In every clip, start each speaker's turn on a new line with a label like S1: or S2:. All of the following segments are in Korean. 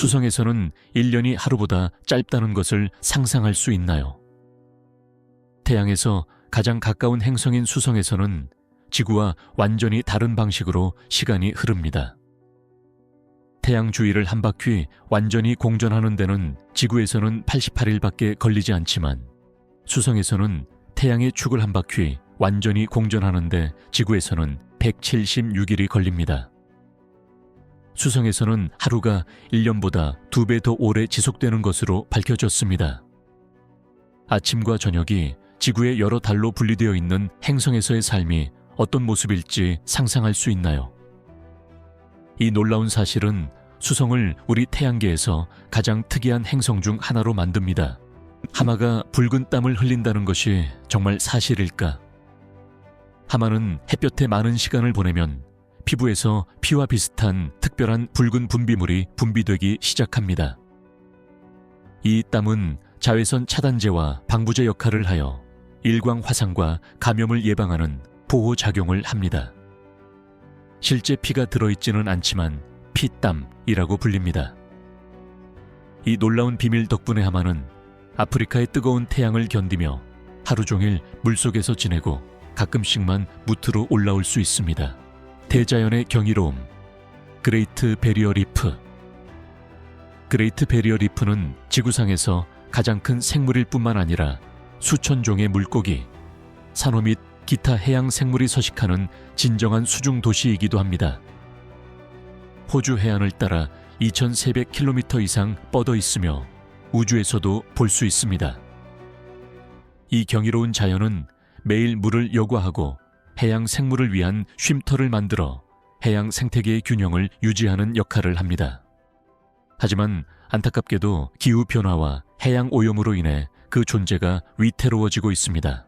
S1: 수성에서는 1년이 하루보다 짧다는 것을 상상할 수 있나요? 태양에서 가장 가까운 행성인 수성에서는 지구와 완전히 다른 방식으로 시간이 흐릅니다. 태양 주위를 한 바퀴 완전히 공전하는 데는 지구에서는 88일밖에 걸리지 않지만 수성에서는 태양의 축을 한 바퀴 완전히 공전하는데 지구에서는 176일이 걸립니다. 수성에서는 하루가 1년보다 2배 더 오래 지속되는 것으로 밝혀졌습니다. 아침과 저녁이 지구의 여러 달로 분리되어 있는 행성에서의 삶이 어떤 모습일지 상상할 수 있나요? 이 놀라운 사실은 수성을 우리 태양계에서 가장 특이한 행성 중 하나로 만듭니다. 하마가 붉은 땀을 흘린다는 것이 정말 사실일까? 하마는 햇볕에 많은 시간을 보내면 피부에서 피와 비슷한 특별한 붉은 분비물이 분비되기 시작합니다. 이 땀은 자외선 차단제와 방부제 역할을 하여 일광 화상과 감염을 예방하는 보호작용을 합니다. 실제 피가 들어있지는 않지만 피땀이라고 불립니다. 이 놀라운 비밀 덕분에 하마는 아프리카의 뜨거운 태양을 견디며 하루 종일 물속에서 지내고 가끔씩만 무트로 올라올 수 있습니다. 대자연의 경이로움, 그레이트 베리어 리프. 그레이트 베리어 리프는 지구상에서 가장 큰 생물일 뿐만 아니라 수천 종의 물고기, 산호 및 기타 해양 생물이 서식하는 진정한 수중 도시이기도 합니다. 호주 해안을 따라 2,300km 이상 뻗어 있으며 우주에서도 볼 수 있습니다. 이 경이로운 자연은 매일 물을 여과하고 해양 생물을 위한 쉼터를 만들어 해양 생태계의 균형을 유지하는 역할을 합니다. 하지만 안타깝게도 기후변화와 해양 오염으로 인해 그 존재가 위태로워지고 있습니다.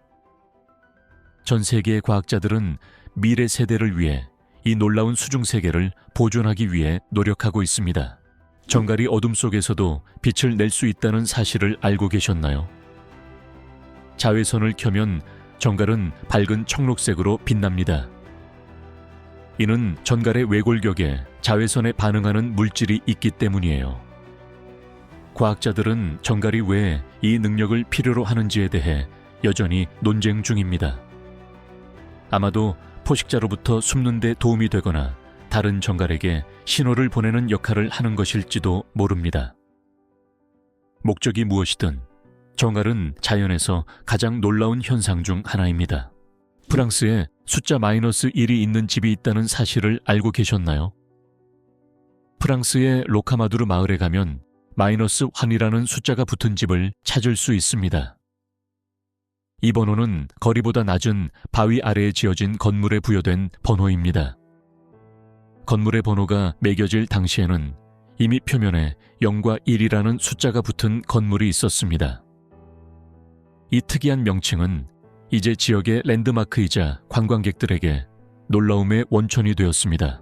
S1: 전 세계의 과학자들은 미래 세대를 위해 이 놀라운 수중세계를 보존하기 위해 노력하고 있습니다. 정갈이 어둠 속에서도 빛을 낼 수 있다는 사실을 알고 계셨나요? 자외선을 켜면 정갈은 밝은 청록색으로 빛납니다. 이는 전갈의 외골격에 자외선에 반응하는 물질이 있기 때문이에요. 과학자들은 정갈이 왜 이 능력을 필요로 하는지에 대해 여전히 논쟁 중입니다. 아마도 포식자로부터 숨는 데 도움이 되거나 다른 정갈에게 신호를 보내는 역할을 하는 것일지도 모릅니다. 목적이 무엇이든 정갈은 자연에서 가장 놀라운 현상 중 하나입니다. 프랑스에 숫자 -1이 있는 집이 있다는 사실을 알고 계셨나요? 프랑스의 로카마두르 마을에 가면 -1이라는 숫자가 붙은 집을 찾을 수 있습니다. 이 번호는 거리보다 낮은 바위 아래에 지어진 건물에 부여된 번호입니다. 건물의 번호가 매겨질 당시에는 이미 표면에 0과 1이라는 숫자가 붙은 건물이 있었습니다. 이 특이한 명칭은 이제 지역의 랜드마크이자 관광객들에게 놀라움의 원천이 되었습니다.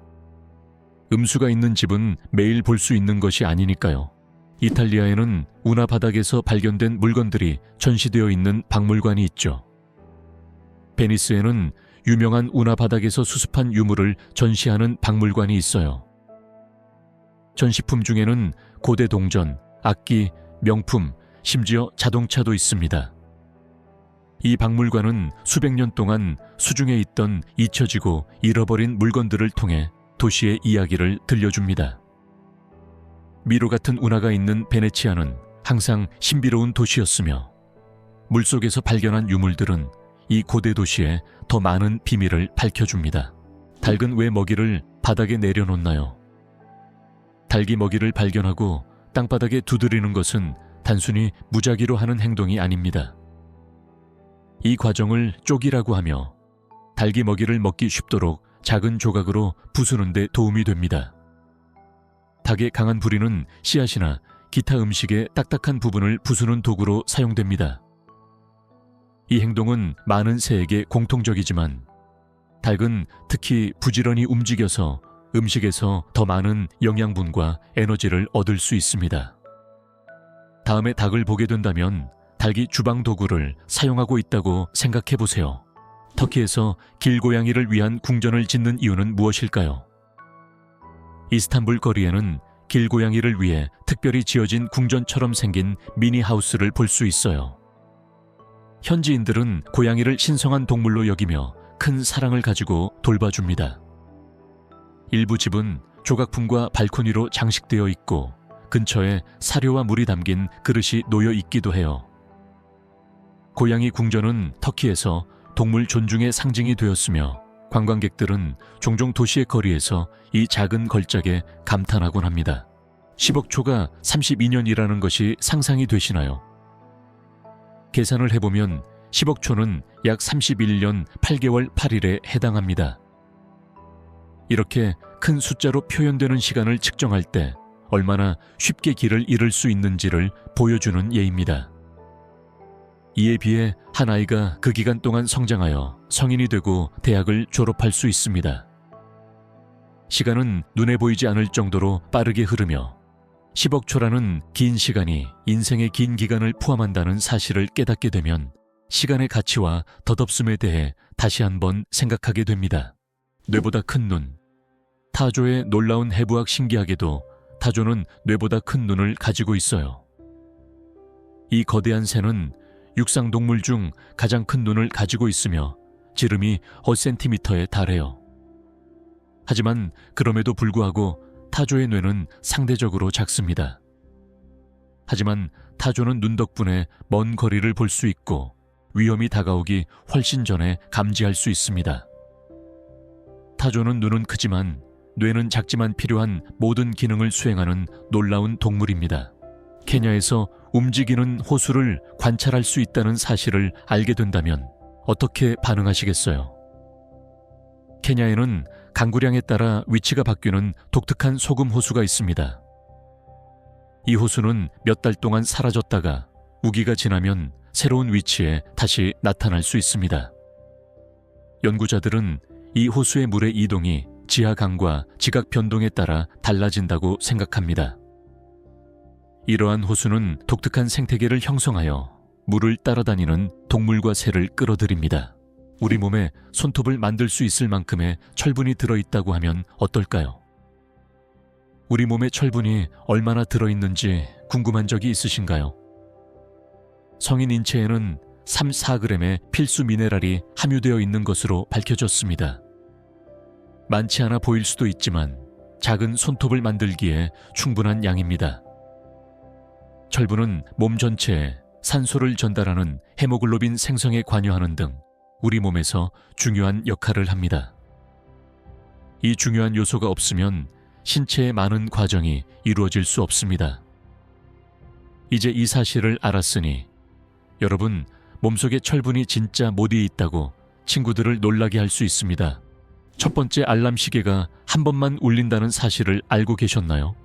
S1: 음수가 있는 집은 매일 볼 수 있는 것이 아니니까요. 이탈리아에는 운하 바닥에서 발견된 물건들이 전시되어 있는 박물관이 있죠. 베니스에는 유명한 운하 바닥에서 수습한 유물을 전시하는 박물관이 있어요. 전시품 중에는 고대 동전, 악기, 명품, 심지어 자동차도 있습니다. 이 박물관은 수백 년 동안 수중에 있던 잊혀지고 잃어버린 물건들을 통해 도시의 이야기를 들려줍니다. 미로 같은 운하가 있는 베네치아는 항상 신비로운 도시였으며 물속에서 발견한 유물들은 이 고대 도시에 더 많은 비밀을 밝혀줍니다. 닭은 왜 먹이를 바닥에 내려놓나요? 닭이 먹이를 발견하고 땅바닥에 두드리는 것은 단순히 무작위로 하는 행동이 아닙니다. 이 과정을 쪽이라고 하며 닭이 먹이를 먹기 쉽도록 작은 조각으로 부수는 데 도움이 됩니다. 닭의 강한 부리는 씨앗이나 기타 음식의 딱딱한 부분을 부수는 도구로 사용됩니다. 이 행동은 많은 새에게 공통적이지만 닭은 특히 부지런히 움직여서 음식에서 더 많은 영양분과 에너지를 얻을 수 있습니다. 다음에 닭을 보게 된다면 닭이 주방 도구를 사용하고 있다고 생각해 보세요. 터키에서 길고양이를 위한 궁전을 짓는 이유는 무엇일까요? 이스탄불 거리에는 길고양이를 위해 특별히 지어진 궁전처럼 생긴 미니하우스를 볼 수 있어요. 현지인들은 고양이를 신성한 동물로 여기며 큰 사랑을 가지고 돌봐줍니다. 일부 집은 조각품과 발코니로 장식되어 있고 근처에 사료와 물이 담긴 그릇이 놓여 있기도 해요. 고양이 궁전은 터키에서 동물 존중의 상징이 되었으며 관광객들은 종종 도시의 거리에서 이 작은 걸작에 감탄하곤 합니다. 10억 초가 32년이라는 것이 상상이 되시나요? 계산을 해보면 10억 초는 약 31년 8개월 8일에 해당합니다. 이렇게 큰 숫자로 표현되는 시간을 측정할 때 얼마나 쉽게 길을 잃을 수 있는지를 보여주는 예입니다. 이에 비해 한 아이가 그 기간 동안 성장하여 성인이 되고 대학을 졸업할 수 있습니다. 시간은 눈에 보이지 않을 정도로 빠르게 흐르며 10억 초라는 긴 시간이 인생의 긴 기간을 포함한다는 사실을 깨닫게 되면 시간의 가치와 덧없음에 대해 다시 한번 생각하게 됩니다. 뇌보다 큰 눈. 타조의 놀라운 해부학 신기하게도 타조는 뇌보다 큰 눈을 가지고 있어요. 이 거대한 새는 육상 동물 중 가장 큰 눈을 가지고 있으며 지름이 5cm에 달해요. 하지만 그럼에도 불구하고 타조의 뇌는 상대적으로 작습니다. 하지만 타조는 눈 덕분에 먼 거리를 볼 수 있고 위험이 다가오기 훨씬 전에 감지할 수 있습니다. 타조는 눈은 크지만 뇌는 작지만 필요한 모든 기능을 수행하는 놀라운 동물입니다. 케냐에서 움직이는 호수를 관찰할 수 있다는 사실을 알게 된다면 어떻게 반응하시겠어요? 케냐에는 강구량에 따라 위치가 바뀌는 독특한 소금 호수가 있습니다. 이 호수는 몇 달 동안 사라졌다가 우기가 지나면 새로운 위치에 다시 나타날 수 있습니다. 연구자들은 이 호수의 물의 이동이 지하강과 지각 변동에 따라 달라진다고 생각합니다. 이러한 호수는 독특한 생태계를 형성하여 물을 따라다니는 동물과 새를 끌어들입니다. 우리 몸에 손톱을 만들 수 있을 만큼의 철분이 들어있다고 하면 어떨까요? 우리 몸에 철분이 얼마나 들어있는지 궁금한 적이 있으신가요? 성인 인체에는 3-4g의 필수 미네랄이 함유되어 있는 것으로 밝혀졌습니다. 많지 않아 보일 수도 있지만 작은 손톱을 만들기에 충분한 양입니다. 철분은 몸 전체에 산소를 전달하는 헤모글로빈 생성에 관여하는 등 우리 몸에서 중요한 역할을 합니다. 이 중요한 요소가 없으면 신체의 많은 과정이 이루어질 수 없습니다. 이제 이 사실을 알았으니 여러분 몸속에 철분이 진짜 못이 있다고 친구들을 놀라게 할 수 있습니다. 첫 번째 알람 시계가 한 번만 울린다는 사실을 알고 계셨나요?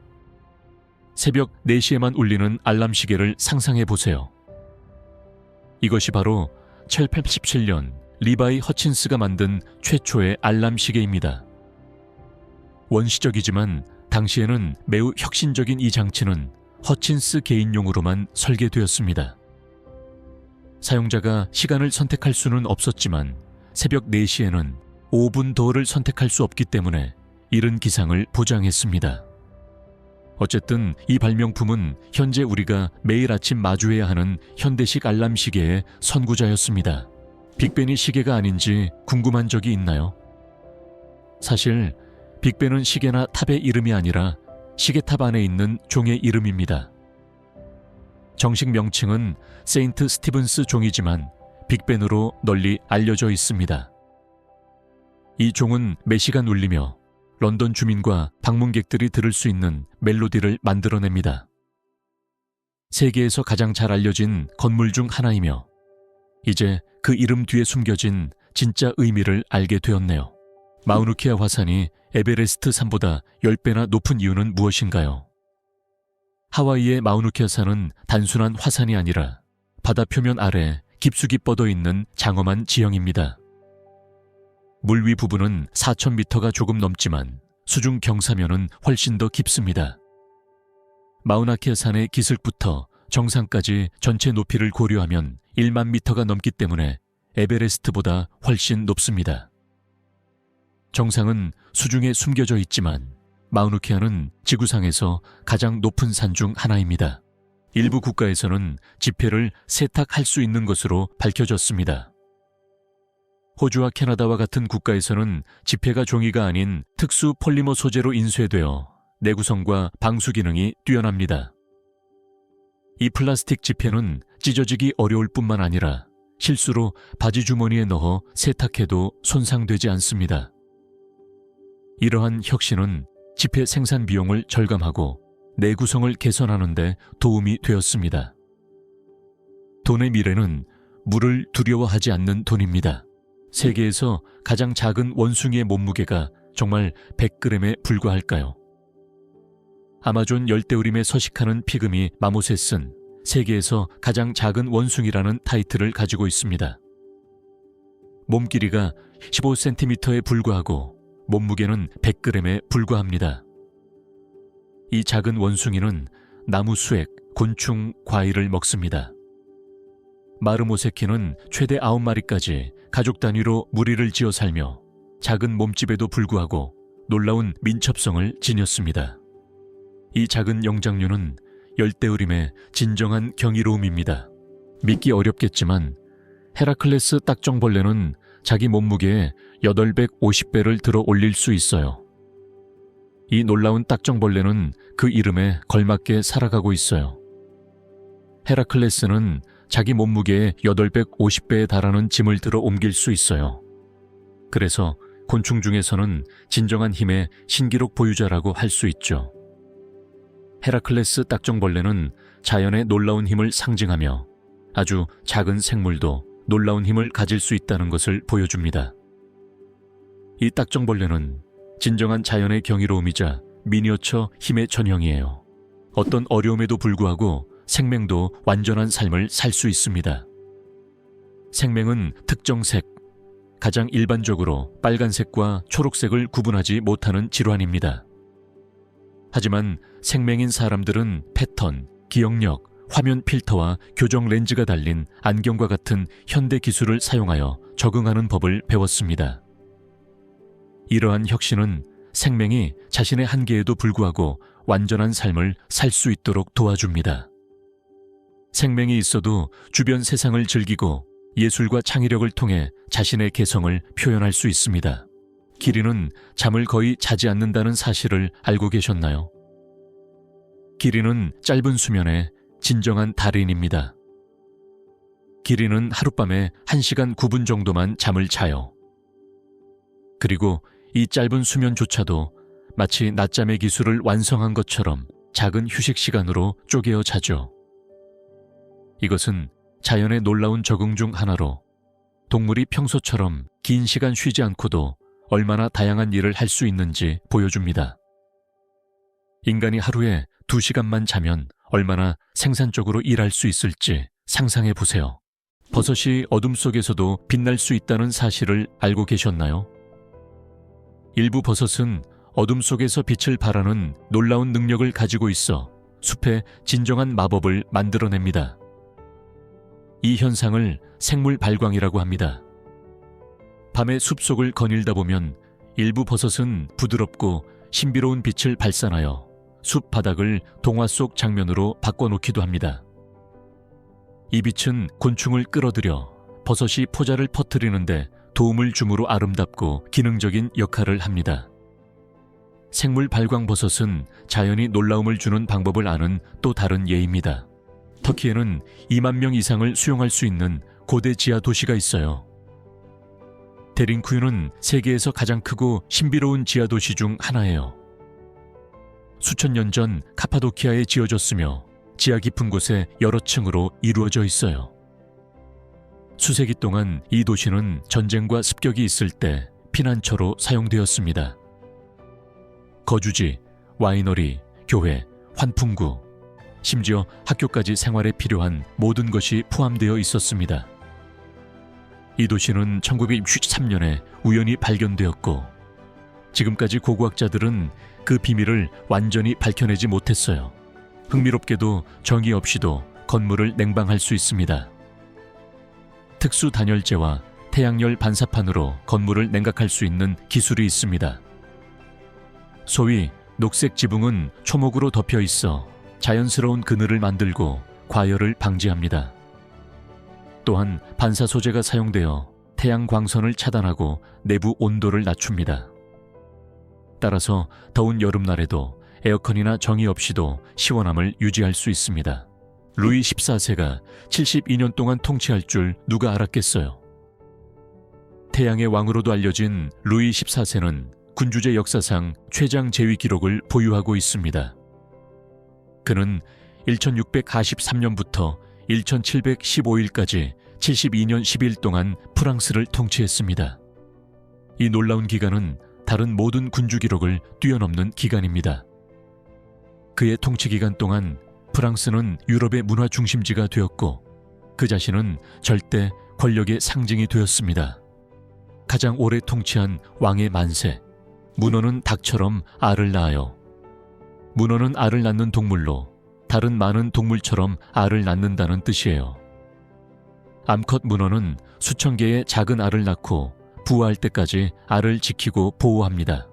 S1: 새벽 4시에만 울리는 알람 시계를 상상해 보세요. 이것이 바로 1887년 리바이 허친스가 만든 최초의 알람 시계입니다. 원시적이지만 당시에는 매우 혁신적인 이 장치는 허친스 개인용으로만 설계되었습니다. 사용자가 시간을 선택할 수는 없었지만 새벽 4시에는 5분 더를 선택할 수 없기 때문에 이른 기상을 보장했습니다. 어쨌든 이 발명품은 현재 우리가 매일 아침 마주해야 하는 현대식 알람 시계의 선구자였습니다. 빅벤이 시계가 아닌지 궁금한 적이 있나요? 사실 빅벤은 시계나 탑의 이름이 아니라 시계탑 안에 있는 종의 이름입니다. 정식 명칭은 세인트 스티븐스 종이지만 빅벤으로 널리 알려져 있습니다. 이 종은 매시간 울리며 런던 주민과 방문객들이 들을 수 있는 멜로디를 만들어냅니다. 세계에서 가장 잘 알려진 건물 중 하나이며 이제 그 이름 뒤에 숨겨진 진짜 의미를 알게 되었네요. 마우누케아 화산이 에베레스트 산보다 10배나 높은 이유는 무엇인가요? 하와이의 마우누케아 산은 단순한 화산이 아니라 바다 표면 아래 깊숙이 뻗어 있는 장엄한 지형입니다. 물 위 부분은 4,000m가 조금 넘지만 수중 경사면은 훨씬 더 깊습니다. 마우나케아 산의 기슭부터 정상까지 전체 높이를 고려하면 1만 미터가 넘기 때문에 에베레스트보다 훨씬 높습니다. 정상은 수중에 숨겨져 있지만 마우누케아는 지구상에서 가장 높은 산 중 하나입니다. 일부 국가에서는 지폐를 세탁할 수 있는 것으로 밝혀졌습니다. 호주와 캐나다와 같은 국가에서는 지폐가 종이가 아닌 특수 폴리머 소재로 인쇄되어 내구성과 방수 기능이 뛰어납니다. 이 플라스틱 지폐는 찢어지기 어려울 뿐만 아니라 실수로 바지 주머니에 넣어 세탁해도 손상되지 않습니다. 이러한 혁신은 지폐 생산 비용을 절감하고 내구성을 개선하는 데 도움이 되었습니다. 돈의 미래는 물을 두려워하지 않는 돈입니다. 세계에서 가장 작은 원숭이의 몸무게가 정말 100g에 불과할까요? 아마존 열대우림에 서식하는 피그미 마모셋은 세계에서 가장 작은 원숭이라는 타이틀을 가지고 있습니다. 몸 길이가 15cm에 불과하고 몸무게는 100g에 불과합니다. 이 작은 원숭이는 나무 수액, 곤충, 과일을 먹습니다. 마르모세키는 최대 9마리까지 가족 단위로 무리를 지어 살며 작은 몸집에도 불구하고 놀라운 민첩성을 지녔습니다. 이 작은 영장류는 열대우림의 진정한 경이로움입니다. 믿기 어렵겠지만 헤라클레스 딱정벌레는 자기 몸무게에 850배를 들어 올릴 수 있어요. 이 놀라운 딱정벌레는 그 이름에 걸맞게 살아가고 있어요. 헤라클레스는 자기 몸무게의 850배에 달하는 짐을 들어 옮길 수 있어요. 그래서 곤충 중에서는 진정한 힘의 신기록 보유자라고 할 수 있죠. 헤라클레스 딱정벌레는 자연의 놀라운 힘을 상징하며 아주 작은 생물도 놀라운 힘을 가질 수 있다는 것을 보여줍니다. 이 딱정벌레는 진정한 자연의 경이로움이자 미니어처 힘의 전형이에요. 어떤 어려움에도 불구하고 생명도 완전한 삶을 살 수 있습니다. 생명은 특정 색, 가장 일반적으로 빨간색과 초록색을 구분하지 못하는 질환입니다. 하지만 생명인 사람들은 패턴, 기억력, 화면 필터와 교정 렌즈가 달린 안경과 같은 현대 기술을 사용하여 적응하는 법을 배웠습니다. 이러한 혁신은 생명이 자신의 한계에도 불구하고 완전한 삶을 살 수 있도록 도와줍니다. 생명이 있어도 주변 세상을 즐기고 예술과 창의력을 통해 자신의 개성을 표현할 수 있습니다. 기린은 잠을 거의 자지 않는다는 사실을 알고 계셨나요? 기린은 짧은 수면의 진정한 달인입니다. 기린은 하룻밤에 1시간 9분 정도만 잠을 자요. 그리고 이 짧은 수면조차도 마치 낮잠의 기술을 완성한 것처럼 작은 휴식 시간으로 쪼개어 자죠. 이것은 자연의 놀라운 적응 중 하나로 동물이 평소처럼 긴 시간 쉬지 않고도 얼마나 다양한 일을 할 수 있는지 보여줍니다. 인간이 하루에 2시간만 자면 얼마나 생산적으로 일할 수 있을지 상상해 보세요. 버섯이 어둠 속에서도 빛날 수 있다는 사실을 알고 계셨나요? 일부 버섯은 어둠 속에서 빛을 발하는 놀라운 능력을 가지고 있어 숲의 진정한 마법을 만들어냅니다. 이 현상을 생물 발광이라고 합니다. 밤에 숲속을 거닐다 보면 일부 버섯은 부드럽고 신비로운 빛을 발산하여 숲 바닥을 동화 속 장면으로 바꿔놓기도 합니다. 이 빛은 곤충을 끌어들여 버섯이 포자를 퍼뜨리는데 도움을 주므로 아름답고 기능적인 역할을 합니다. 생물 발광 버섯은 자연이 놀라움을 주는 방법을 아는 또 다른 예입니다. 터키에는 2만 명 이상을 수용할 수 있는 고대 지하 도시가 있어요. 데린쿠유는 세계에서 가장 크고 신비로운 지하 도시 중 하나예요. 수천 년 전 카파도키아에 지어졌으며 지하 깊은 곳에 여러 층으로 이루어져 있어요. 수세기 동안 이 도시는 전쟁과 습격이 있을 때 피난처로 사용되었습니다. 거주지, 와이너리, 교회, 환풍구, 심지어 학교까지 생활에 필요한 모든 것이 포함되어 있었습니다. 이 도시는 1963년에 우연히 발견되었고 지금까지 고고학자들은 그 비밀을 완전히 밝혀내지 못했어요. 흥미롭게도 정의 없이도 건물을 냉방할 수 있습니다. 특수 단열재와 태양열 반사판으로 건물을 냉각할 수 있는 기술이 있습니다. 소위 녹색 지붕은 초목으로 덮여 있어 자연스러운 그늘을 만들고 과열을 방지합니다. 또한 반사 소재가 사용되어 태양 광선을 차단하고 내부 온도를 낮춥니다. 따라서 더운 여름날에도 에어컨이나 전기 없이도 시원함을 유지할 수 있습니다. 루이 14세가 72년 동안 통치할 줄 누가 알았겠어요? 태양의 왕으로도 알려진 루이 14세는 군주제 역사상 최장 재위 기록을 보유하고 있습니다. 그는 1643년부터 1715일까지 72년 10일 동안 프랑스를 통치했습니다. 이 놀라운 기간은 다른 모든 군주 기록을 뛰어넘는 기간입니다. 그의 통치 기간 동안 프랑스는 유럽의 문화 중심지가 되었고 그 자신은 절대 권력의 상징이 되었습니다. 가장 오래 통치한 왕의 만세. 문어는 닭처럼 알을 낳아요. 문어는 알을 낳는 동물로 다른 많은 동물처럼 알을 낳는다는 뜻이에요. 암컷 문어는 수천 개의 작은 알을 낳고 부화할 때까지 알을 지키고 보호합니다.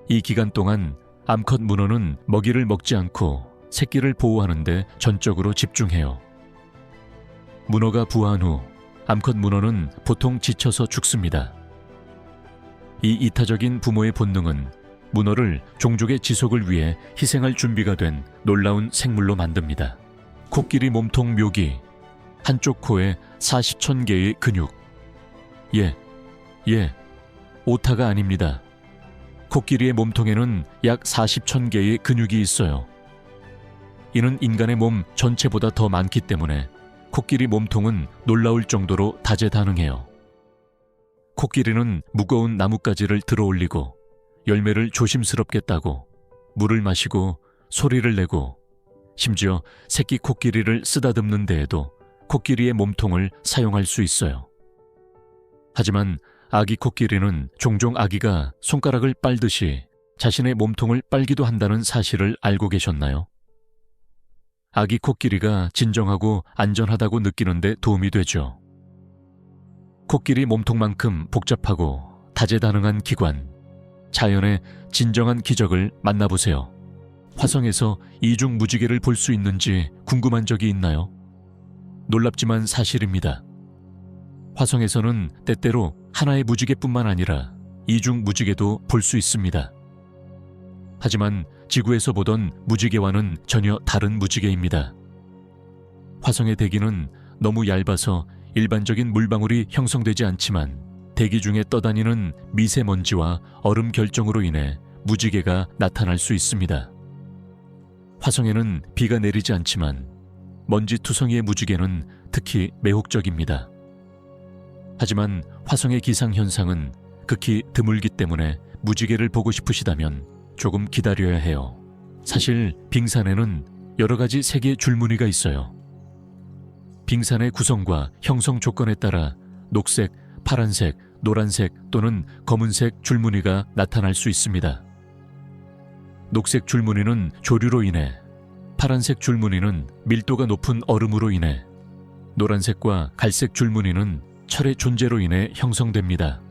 S1: 이 기간 동안 암컷 문어는 먹이를 먹지 않고 새끼를 보호하는 데 전적으로 집중해요. 문어가 부화한 후 암컷 문어는 보통 지쳐서 죽습니다. 이 이타적인 부모의 본능은 문어를 종족의 지속을 위해 희생할 준비가 된 놀라운 생물로 만듭니다. 코끼리 몸통 묘기. 한쪽 코에 40천 개의 근육. 오타가 아닙니다. 코끼리의 몸통에는 약 40천 개의 근육이 있어요. 이는 인간의 몸 전체보다 더 많기 때문에 코끼리 몸통은 놀라울 정도로 다재다능해요. 코끼리는 무거운 나뭇가지를 들어 올리고 열매를 조심스럽게 따고 물을 마시고 소리를 내고 심지어 새끼 코끼리를 쓰다듬는 데에도 코끼리의 몸통을 사용할 수 있어요. 하지만 아기 코끼리는 종종 아기가 손가락을 빨듯이 자신의 몸통을 빨기도 한다는 사실을 알고 계셨나요? 아기 코끼리가 진정하고 안전하다고 느끼는 데 도움이 되죠. 코끼리 몸통만큼 복잡하고 다재다능한 기관, 자연의 진정한 기적을 만나보세요. 화성에서 이중 무지개를 볼 수 있는지 궁금한 적이 있나요? 놀랍지만 사실입니다. 화성에서는 때때로 하나의 무지개뿐만 아니라 이중 무지개도 볼 수 있습니다. 하지만 지구에서 보던 무지개와는 전혀 다른 무지개입니다. 화성의 대기는 너무 얇아서 일반적인 물방울이 형성되지 않지만 대기 중에 떠다니는 미세먼지와 얼음 결정으로 인해 무지개가 나타날 수 있습니다. 화성에는 비가 내리지 않지만 먼지 투성이의 무지개는 특히 매혹적입니다. 하지만 화성의 기상현상은 극히 드물기 때문에 무지개를 보고 싶으시다면 조금 기다려야 해요. 사실 빙산에는 여러 가지 색의 줄무늬가 있어요. 빙산의 구성과 형성 조건에 따라 녹색, 파란색, 노란색 또는 검은색 줄무늬가 나타날 수 있습니다. 녹색 줄무늬는 조류로 인해, 파란색 줄무늬는 밀도가 높은 얼음으로 인해, 노란색과 갈색 줄무늬는 철의 존재로 인해 형성됩니다.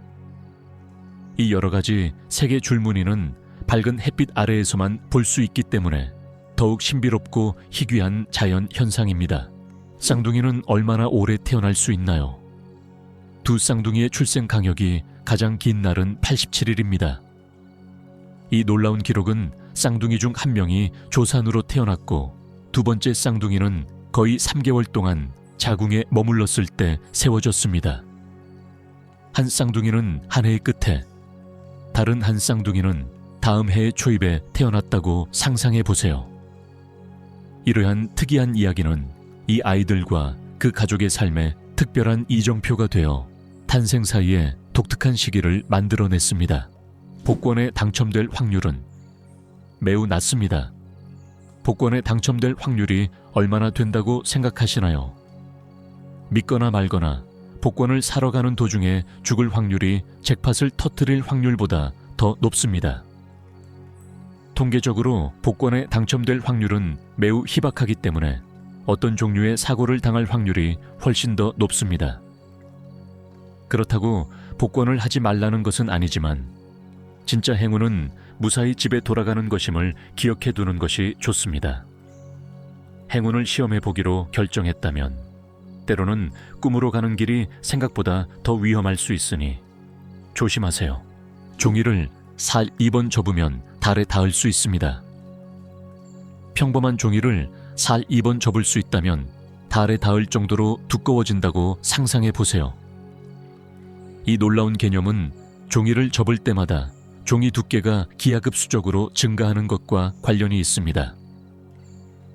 S1: 이 여러 가지 색의 줄무늬는 밝은 햇빛 아래에서만 볼 수 있기 때문에 더욱 신비롭고 희귀한 자연 현상입니다. 쌍둥이는 얼마나 오래 태어날 수 있나요? 두 쌍둥이의 출생 간격이 가장 긴 날은 87일입니다. 이 놀라운 기록은 쌍둥이 중 한 명이 조산으로 태어났고 두 번째 쌍둥이는 거의 3개월 동안 자궁에 머물렀을 때 세워졌습니다. 한 쌍둥이는 한 해의 끝에, 다른 한 쌍둥이는 다음 해의 초입에 태어났다고 상상해 보세요. 이러한 특이한 이야기는 이 아이들과 그 가족의 삶에 특별한 이정표가 되어 탄생 사이에 독특한 시기를 만들어냈습니다. 복권에 당첨될 확률은 매우 낮습니다. 복권에 당첨될 확률이 얼마나 된다고 생각하시나요? 믿거나 말거나 복권을 사러 가는 도중에 죽을 확률이 잭팟을 터뜨릴 확률보다 더 높습니다. 통계적으로 복권에 당첨될 확률은 매우 희박하기 때문에 어떤 종류의 사고를 당할 확률이 훨씬 더 높습니다. 그렇다고 복권을 하지 말라는 것은 아니지만 진짜 행운은 무사히 집에 돌아가는 것임을 기억해 두는 것이 좋습니다. 행운을 시험해 보기로 결정했다면 때로는 꿈으로 가는 길이 생각보다 더 위험할 수 있으니 조심하세요. 종이를 살 2번 접으면 달에 닿을 수 있습니다. 평범한 종이를 살 2번 접을 수 있다면 달에 닿을 정도로 두꺼워진다고 상상해 보세요. 이 놀라운 개념은 종이를 접을 때마다 종이 두께가 기하급수적으로 증가하는 것과 관련이 있습니다.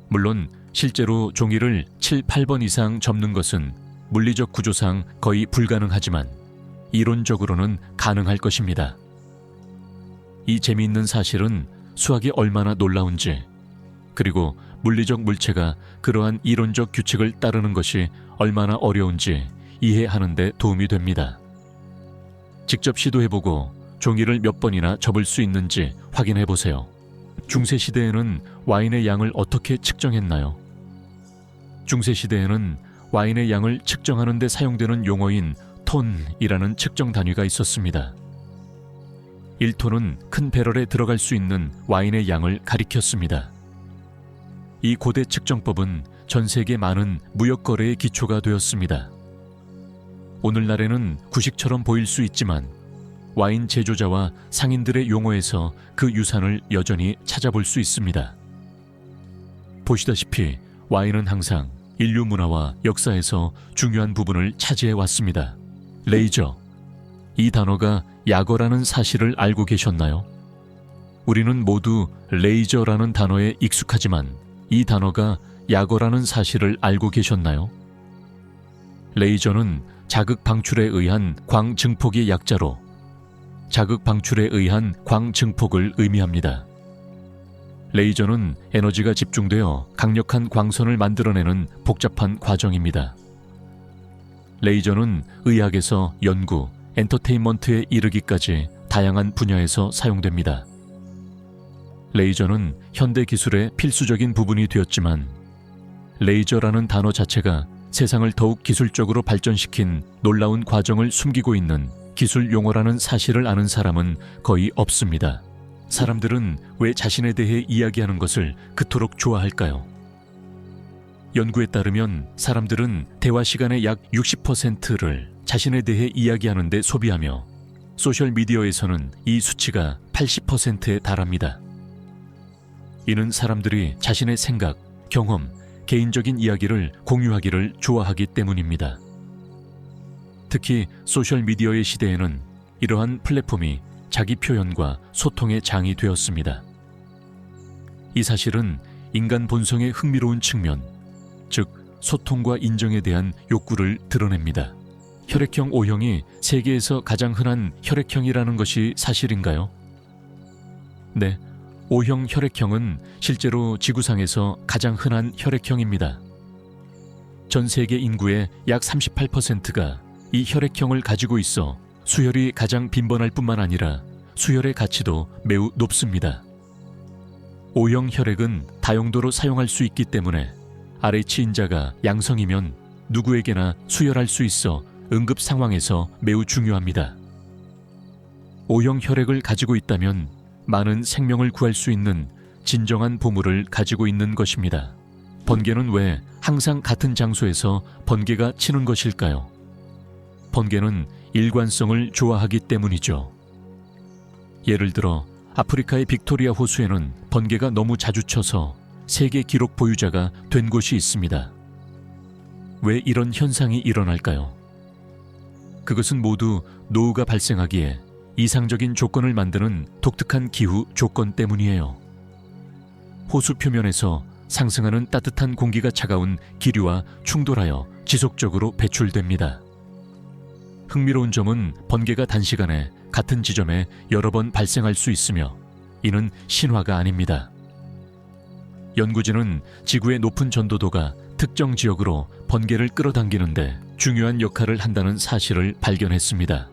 S1: 물론 실제로 종이를 7, 8번 이상 접는 것은 물리적 구조상 거의 불가능하지만 이론적으로는 가능할 것입니다. 이 재미있는 사실은 수학이 얼마나 놀라운지, 그리고 물리적 물체가 그러한 이론적 규칙을 따르는 것이 얼마나 어려운지 이해하는 데 도움이 됩니다. 직접 시도해보고 종이를 몇 번이나 접을 수 있는지 확인해보세요. 중세시대에는 와인의 양을 어떻게 측정했나요? 중세시대에는 와인의 양을 측정하는 데 사용되는 용어인 톤이라는 측정 단위가 있었습니다. 1톤은 큰 배럴에 들어갈 수 있는 와인의 양을 가리켰습니다. 이 고대 측정법은 전 세계 많은 무역 거래의 기초가 되었습니다. 오늘날에는 구식처럼 보일 수 있지만 와인 제조자와 상인들의 용어에서 그 유산을 여전히 찾아볼 수 있습니다. 보시다시피 와인은 항상 인류 문화와 역사에서 중요한 부분을 차지해 왔습니다. 레이저, 이 단어가 약어라는 사실을 알고 계셨나요? 우리는 모두 레이저라는 단어에 익숙하지만 이 단어가 약어라는 사실을 알고 계셨나요? 레이저는 자극 방출에 의한 광 증폭의 약자로 자극 방출에 의한 광 증폭을 의미합니다. 레이저는 에너지가 집중되어 강력한 광선을 만들어내는 복잡한 과정입니다. 레이저는 의학에서 연구, 엔터테인먼트에 이르기까지 다양한 분야에서 사용됩니다. 레이저는 현대 기술의 필수적인 부분이 되었지만 레이저라는 단어 자체가 세상을 더욱 기술적으로 발전시킨 놀라운 과정을 숨기고 있는 기술 용어라는 사실을 아는 사람은 거의 없습니다. 사람들은 왜 자신에 대해 이야기하는 것을 그토록 좋아할까요? 연구에 따르면 사람들은 대화 시간의 약 60%를 자신에 대해 이야기하는 데 소비하며 소셜미디어에서는 이 수치가 80%에 달합니다. 이는 사람들이 자신의 생각, 경험, 개인적인 이야기를 공유하기를 좋아하기 때문입니다. 특히 소셜미디어의 시대에는 이러한 플랫폼이 자기 표현과 소통의 장이 되었습니다. 이 사실은 인간 본성의 흥미로운 측면, 즉 소통과 인정에 대한 욕구를 드러냅니다. 혈액형 O형이 세계에서 가장 흔한 혈액형이라는 것이 사실인가요? 네, O형 혈액형은 실제로 지구상에서 가장 흔한 혈액형입니다. 전 세계 인구의 약 38%가 이 혈액형을 가지고 있어 수혈이 가장 빈번할 뿐만 아니라 수혈의 가치도 매우 높습니다. O형 혈액은 다용도로 사용할 수 있기 때문에 Rh인자가 양성이면 누구에게나 수혈할 수 있어 응급 상황에서 매우 중요합니다. O형 혈액을 가지고 있다면 많은 생명을 구할 수 있는 진정한 보물을 가지고 있는 것입니다. 번개는 왜 항상 같은 장소에서 번개가 치는 것일까요? 번개는 일관성을 좋아하기 때문이죠. 예를 들어 아프리카의 빅토리아 호수에는 번개가 너무 자주 쳐서 세계 기록 보유자가 된 곳이 있습니다. 왜 이런 현상이 일어날까요? 그것은 모두 노후가 발생하기에 이상적인 조건을 만드는 독특한 기후 조건 때문이에요. 호수 표면에서 상승하는 따뜻한 공기가 차가운 기류와 충돌하여 지속적으로 배출됩니다. 흥미로운 점은 번개가 단시간에 같은 지점에 여러 번 발생할 수 있으며 이는 신화가 아닙니다. 연구진은 지구의 높은 전도도가 특정 지역으로 번개를 끌어당기는데 중요한 역할을 한다는 사실을 발견했습니다.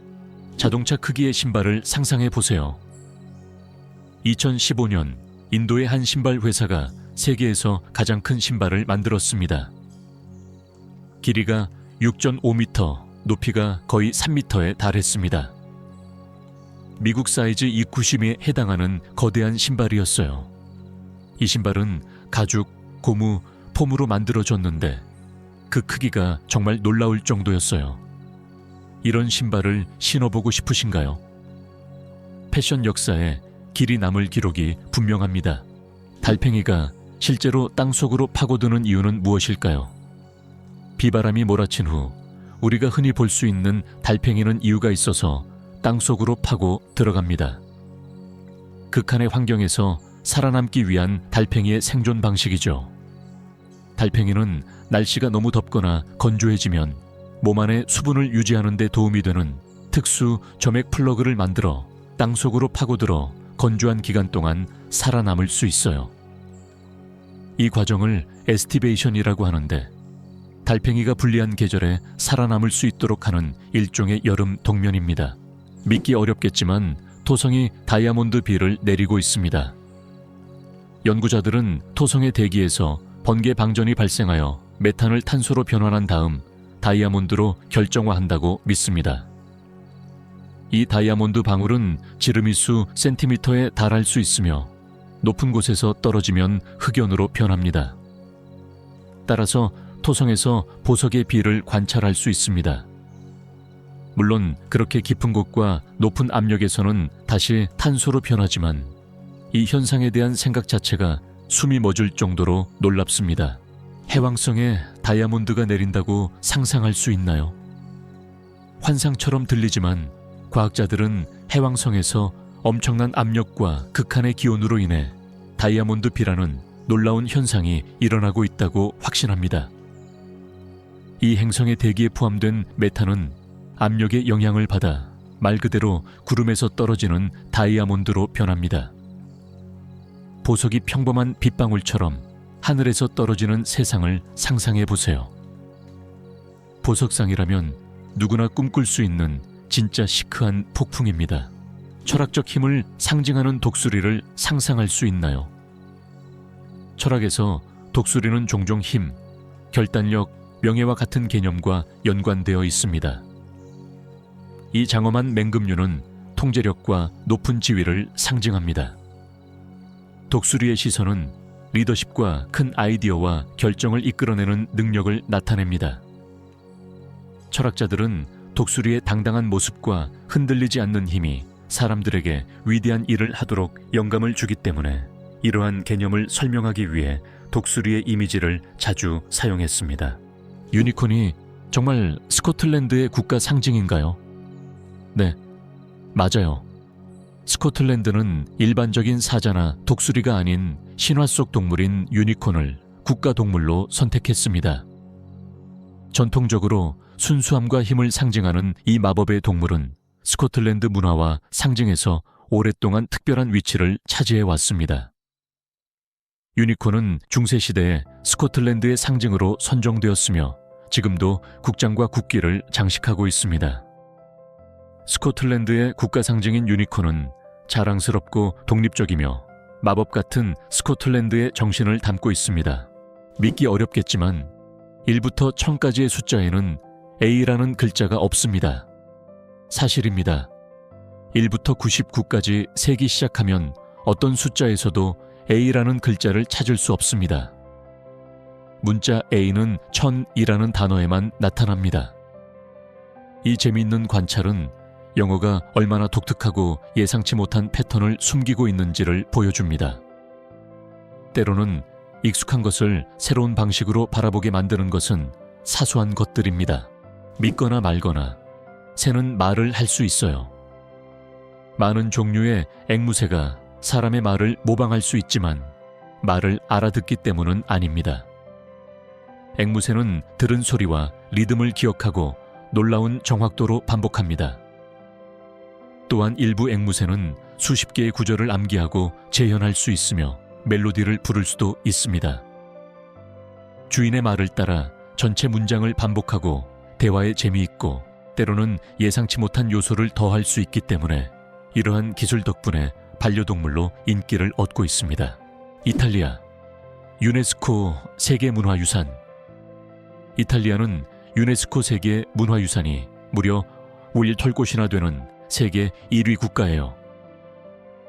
S1: 자동차 크기의 신발을 상상해 보세요. 2015년 인도의 한 신발 회사가 세계에서 가장 큰 신발을 만들었습니다. 길이가 6.5m, 높이가 거의 3m에 달했습니다. 미국 사이즈 290에 해당하는 거대한 신발이었어요. 이 신발은 가죽, 고무, 폼으로 만들어졌는데 그 크기가 정말 놀라울 정도였어요. 이런 신발을 신어보고 싶으신가요? 패션 역사에 길이 남을 기록이 분명합니다. 달팽이가 실제로 땅속으로 파고드는 이유는 무엇일까요? 비바람이 몰아친 후 우리가 흔히 볼 수 있는 달팽이는 이유가 있어서 땅속으로 파고 들어갑니다. 극한의 환경에서 살아남기 위한 달팽이의 생존 방식이죠. 달팽이는 날씨가 너무 덥거나 건조해지면 몸 안에 수분을 유지하는 데 도움이 되는 특수 점액 플러그를 만들어 땅속으로 파고들어 건조한 기간 동안 살아남을 수 있어요. 이 과정을 에스티베이션이라고 하는데 달팽이가 불리한 계절에 살아남을 수 있도록 하는 일종의 여름 동면입니다. 믿기 어렵겠지만 토성이 다이아몬드 비를 내리고 있습니다. 연구자들은 토성의 대기에서 번개 방전이 발생하여 메탄을 탄소로 변환한 다음 다이아몬드로 결정화한다고 믿습니다. 이 다이아몬드 방울은 지름이수 센티미터에 달할 수 있으며 높은 곳에서 떨어지면 흑연으로 변합니다. 따라서 토성에서 보석의 비를 관찰할 수 있습니다. 물론 그렇게 깊은 곳과 높은 압력에서는 다시 탄소로 변하지만 이 현상에 대한 생각 자체가 숨이 멎을 정도로 놀랍습니다. 해왕성에 다이아몬드가 내린다고 상상할 수 있나요? 환상처럼 들리지만 과학자들은 해왕성에서 엄청난 압력과 극한의 기온으로 인해 다이아몬드 비라는 놀라운 현상이 일어나고 있다고 확신합니다. 이 행성의 대기에 포함된 메탄은 압력의 영향을 받아 말 그대로 구름에서 떨어지는 다이아몬드로 변합니다. 보석이 평범한 빗방울처럼 하늘에서 떨어지는 세상을 상상해 보세요. 보석상이라면 누구나 꿈꿀 수 있는 진짜 시크한 폭풍입니다. 철학적 힘을 상징하는 독수리를 상상할 수 있나요? 철학에서 독수리는 종종 힘, 결단력, 명예와 같은 개념과 연관되어 있습니다. 이 장엄한 맹금류는 통제력과 높은 지위를 상징합니다. 독수리의 시선은 리더십과 큰 아이디어와 결정을 이끌어내는 능력을 나타냅니다. 철학자들은 독수리의 당당한 모습과 흔들리지 않는 힘이 사람들에게 위대한 일을 하도록 영감을 주기 때문에 이러한 개념을 설명하기 위해 독수리의 이미지를 자주 사용했습니다. 유니콘이 정말 스코틀랜드의 국가 상징인가요? 네, 맞아요. 스코틀랜드는 일반적인 사자나 독수리가 아닌 신화 속 동물인 유니콘을 국가동물로 선택했습니다. 전통적으로 순수함과 힘을 상징하는 이 마법의 동물은 스코틀랜드 문화와 상징에서 오랫동안 특별한 위치를 차지해 왔습니다. 유니콘은 중세시대에 스코틀랜드의 상징으로 선정되었으며 지금도 국장과 국기를 장식하고 있습니다. 스코틀랜드의 국가 상징인 유니콘은 자랑스럽고 독립적이며 마법 같은 스코틀랜드의 정신을 담고 있습니다. 믿기 어렵겠지만 1부터 1000까지의 숫자에는 A라는 글자가 없습니다. 사실입니다. 1부터 99까지 세기 시작하면 어떤 숫자에서도 A라는 글자를 찾을 수 없습니다. 문자 A는 1000이라는 단어에만 나타납니다. 이 재미있는 관찰은 영어가 얼마나 독특하고 예상치 못한 패턴을 숨기고 있는지를 보여줍니다. 때로는 익숙한 것을 새로운 방식으로 바라보게 만드는 것은 사소한 것들입니다. 믿거나 말거나 새는 말을 할 수 있어요. 많은 종류의 앵무새가 사람의 말을 모방할 수 있지만 말을 알아듣기 때문은 아닙니다. 앵무새는 들은 소리와 리듬을 기억하고 놀라운 정확도로 반복합니다. 또한 일부 앵무새는 수십 개의 구절을 암기하고 재현할 수 있으며 멜로디를 부를 수도 있습니다. 주인의 말을 따라 전체 문장을 반복하고 대화에 재미있고 때로는 예상치 못한 요소를 더할 수 있기 때문에 이러한 기술 덕분에 반려동물로 인기를 얻고 있습니다. 이탈리아, 유네스코 세계문화유산. 이탈리아는 유네스코 세계 문화유산이 무려 5일 털꽃이나 되는 세계 1위 국가예요.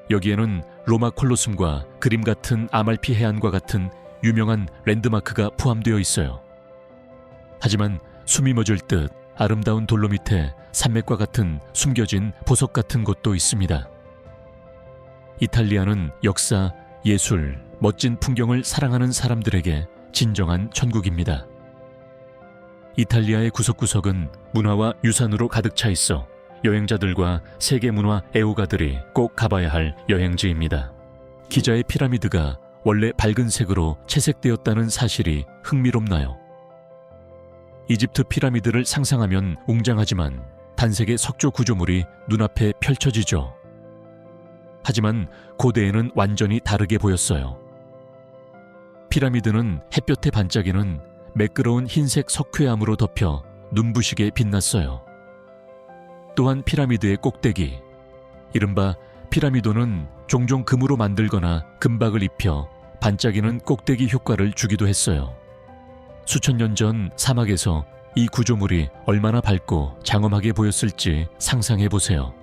S1: 여기에는 로마 콜로세움과 그림 같은 아말피 해안과 같은 유명한 랜드마크가 포함되어 있어요. 하지만 숨이 멎을 듯 아름다운 돌로 밑에 산맥과 같은 숨겨진 보석 같은 곳도 있습니다. 이탈리아는 역사, 예술, 멋진 풍경을 사랑하는 사람들에게 진정한 천국입니다. 이탈리아의 구석구석은 문화와 유산으로 가득 차 있어 여행자들과 세계문화 애호가들이 꼭 가봐야 할 여행지입니다. 기자의 피라미드가 원래 밝은 색으로 채색되었다는 사실이 흥미롭나요? 이집트 피라미드를 상상하면 웅장하지만 단색의 석조 구조물이 눈앞에 펼쳐지죠. 하지만 고대에는 완전히 다르게 보였어요. 피라미드는 햇볕에 반짝이는 매끄러운 흰색 석회암으로 덮여 눈부시게 빛났어요. 또한 피라미드의 꼭대기, 이른바 피라미도는 종종 금으로 만들거나 금박을 입혀 반짝이는 꼭대기 효과를 주기도 했어요. 수천 년 전 사막에서 이 구조물이 얼마나 밝고 장엄하게 보였을지 상상해 보세요.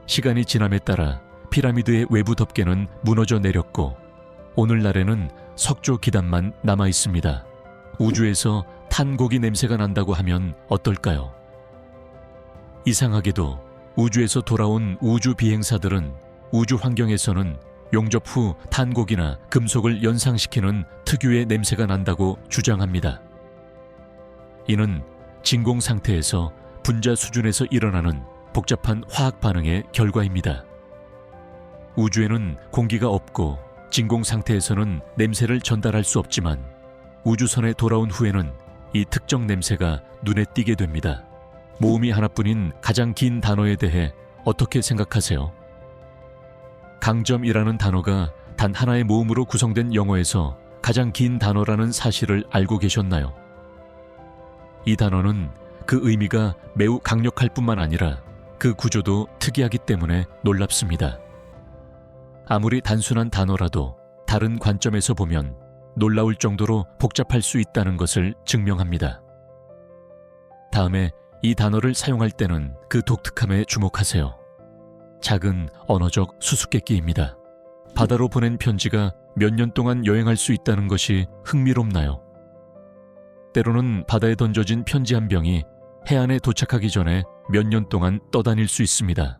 S1: 시간이 지남에 따라 피라미드의 외부 덮개는 무너져 내렸고 오늘날에는 석조 기단만 남아 있습니다. 우주에서 탄고기 냄새가 난다고 하면 어떨까요? 이상하게도 우주에서 돌아온 우주 비행사들은 우주 환경에서는 용접 후 탄곡이나 금속을 연상시키는 특유의 냄새가 난다고 주장합니다. 이는 진공 상태에서 분자 수준에서 일어나는 복잡한 화학 반응의 결과입니다. 우주에는 공기가 없고 진공 상태에서는 냄새를 전달할 수 없지만 우주선에 돌아온 후에는 이 특정 냄새가 눈에 띄게 됩니다. 모음이 하나뿐인 가장 긴 단어에 대해 어떻게 생각하세요? 강점이라는 단어가 단 하나의 모음으로 구성된 영어에서 가장 긴 단어라는 사실을 알고 계셨나요? 이 단어는 그 의미가 매우 강력할 뿐만 아니라 그 구조도 특이하기 때문에 놀랍습니다. 아무리 단순한 단어라도 다른 관점에서 보면 놀라울 정도로 복잡할 수 있다는 것을 증명합니다. 다음에 이 단어를 사용할 때는 그 독특함에 주목하세요. 작은 언어적 수수께끼입니다. 바다로 보낸 편지가 몇 년 동안 여행할 수 있다는 것이 흥미롭나요? 때로는 바다에 던져진 편지 한 병이 해안에 도착하기 전에 몇 년 동안 떠다닐 수 있습니다.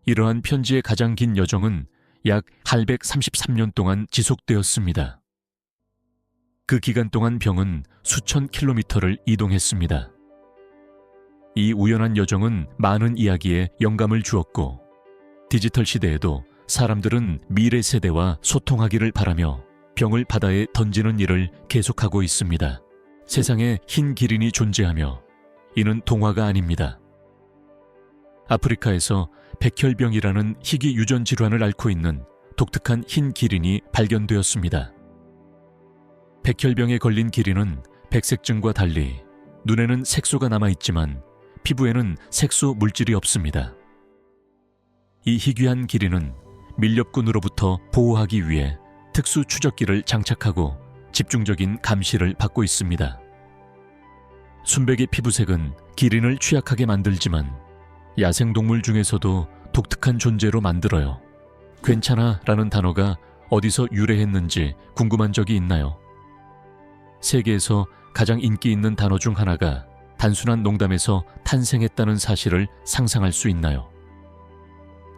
S1: 이러한 편지의 가장 긴 여정은 약 833년 동안 지속되었습니다. 그 기간 동안 병은 수천 킬로미터를 이동했습니다. 이 우연한 여정은 많은 이야기에 영감을 주었고 디지털 시대에도 사람들은 미래 세대와 소통하기를 바라며 병을 바다에 던지는 일을 계속하고 있습니다. 세상에 흰 기린이 존재하며 이는 동화가 아닙니다. 아프리카에서 백혈병이라는 희귀 유전 질환을 앓고 있는 독특한 흰 기린이 발견되었습니다. 백혈병에 걸린 기린은 백색증과 달리 눈에는 색소가 남아있지만 피부에는 색소 물질이 없습니다. 이 희귀한 기린은 밀렵꾼으로부터 보호하기 위해 특수 추적기를 장착하고 집중적인 감시를 받고 있습니다. 순백의 피부색은 기린을 취약하게 만들지만 야생동물 중에서도 독특한 존재로 만들어요. 괜찮아 라는 단어가 어디서 유래했는지 궁금한 적이 있나요? 세계에서 가장 인기 있는 단어 중 하나가 단순한 농담에서 탄생했다는 사실을 상상할 수 있나요?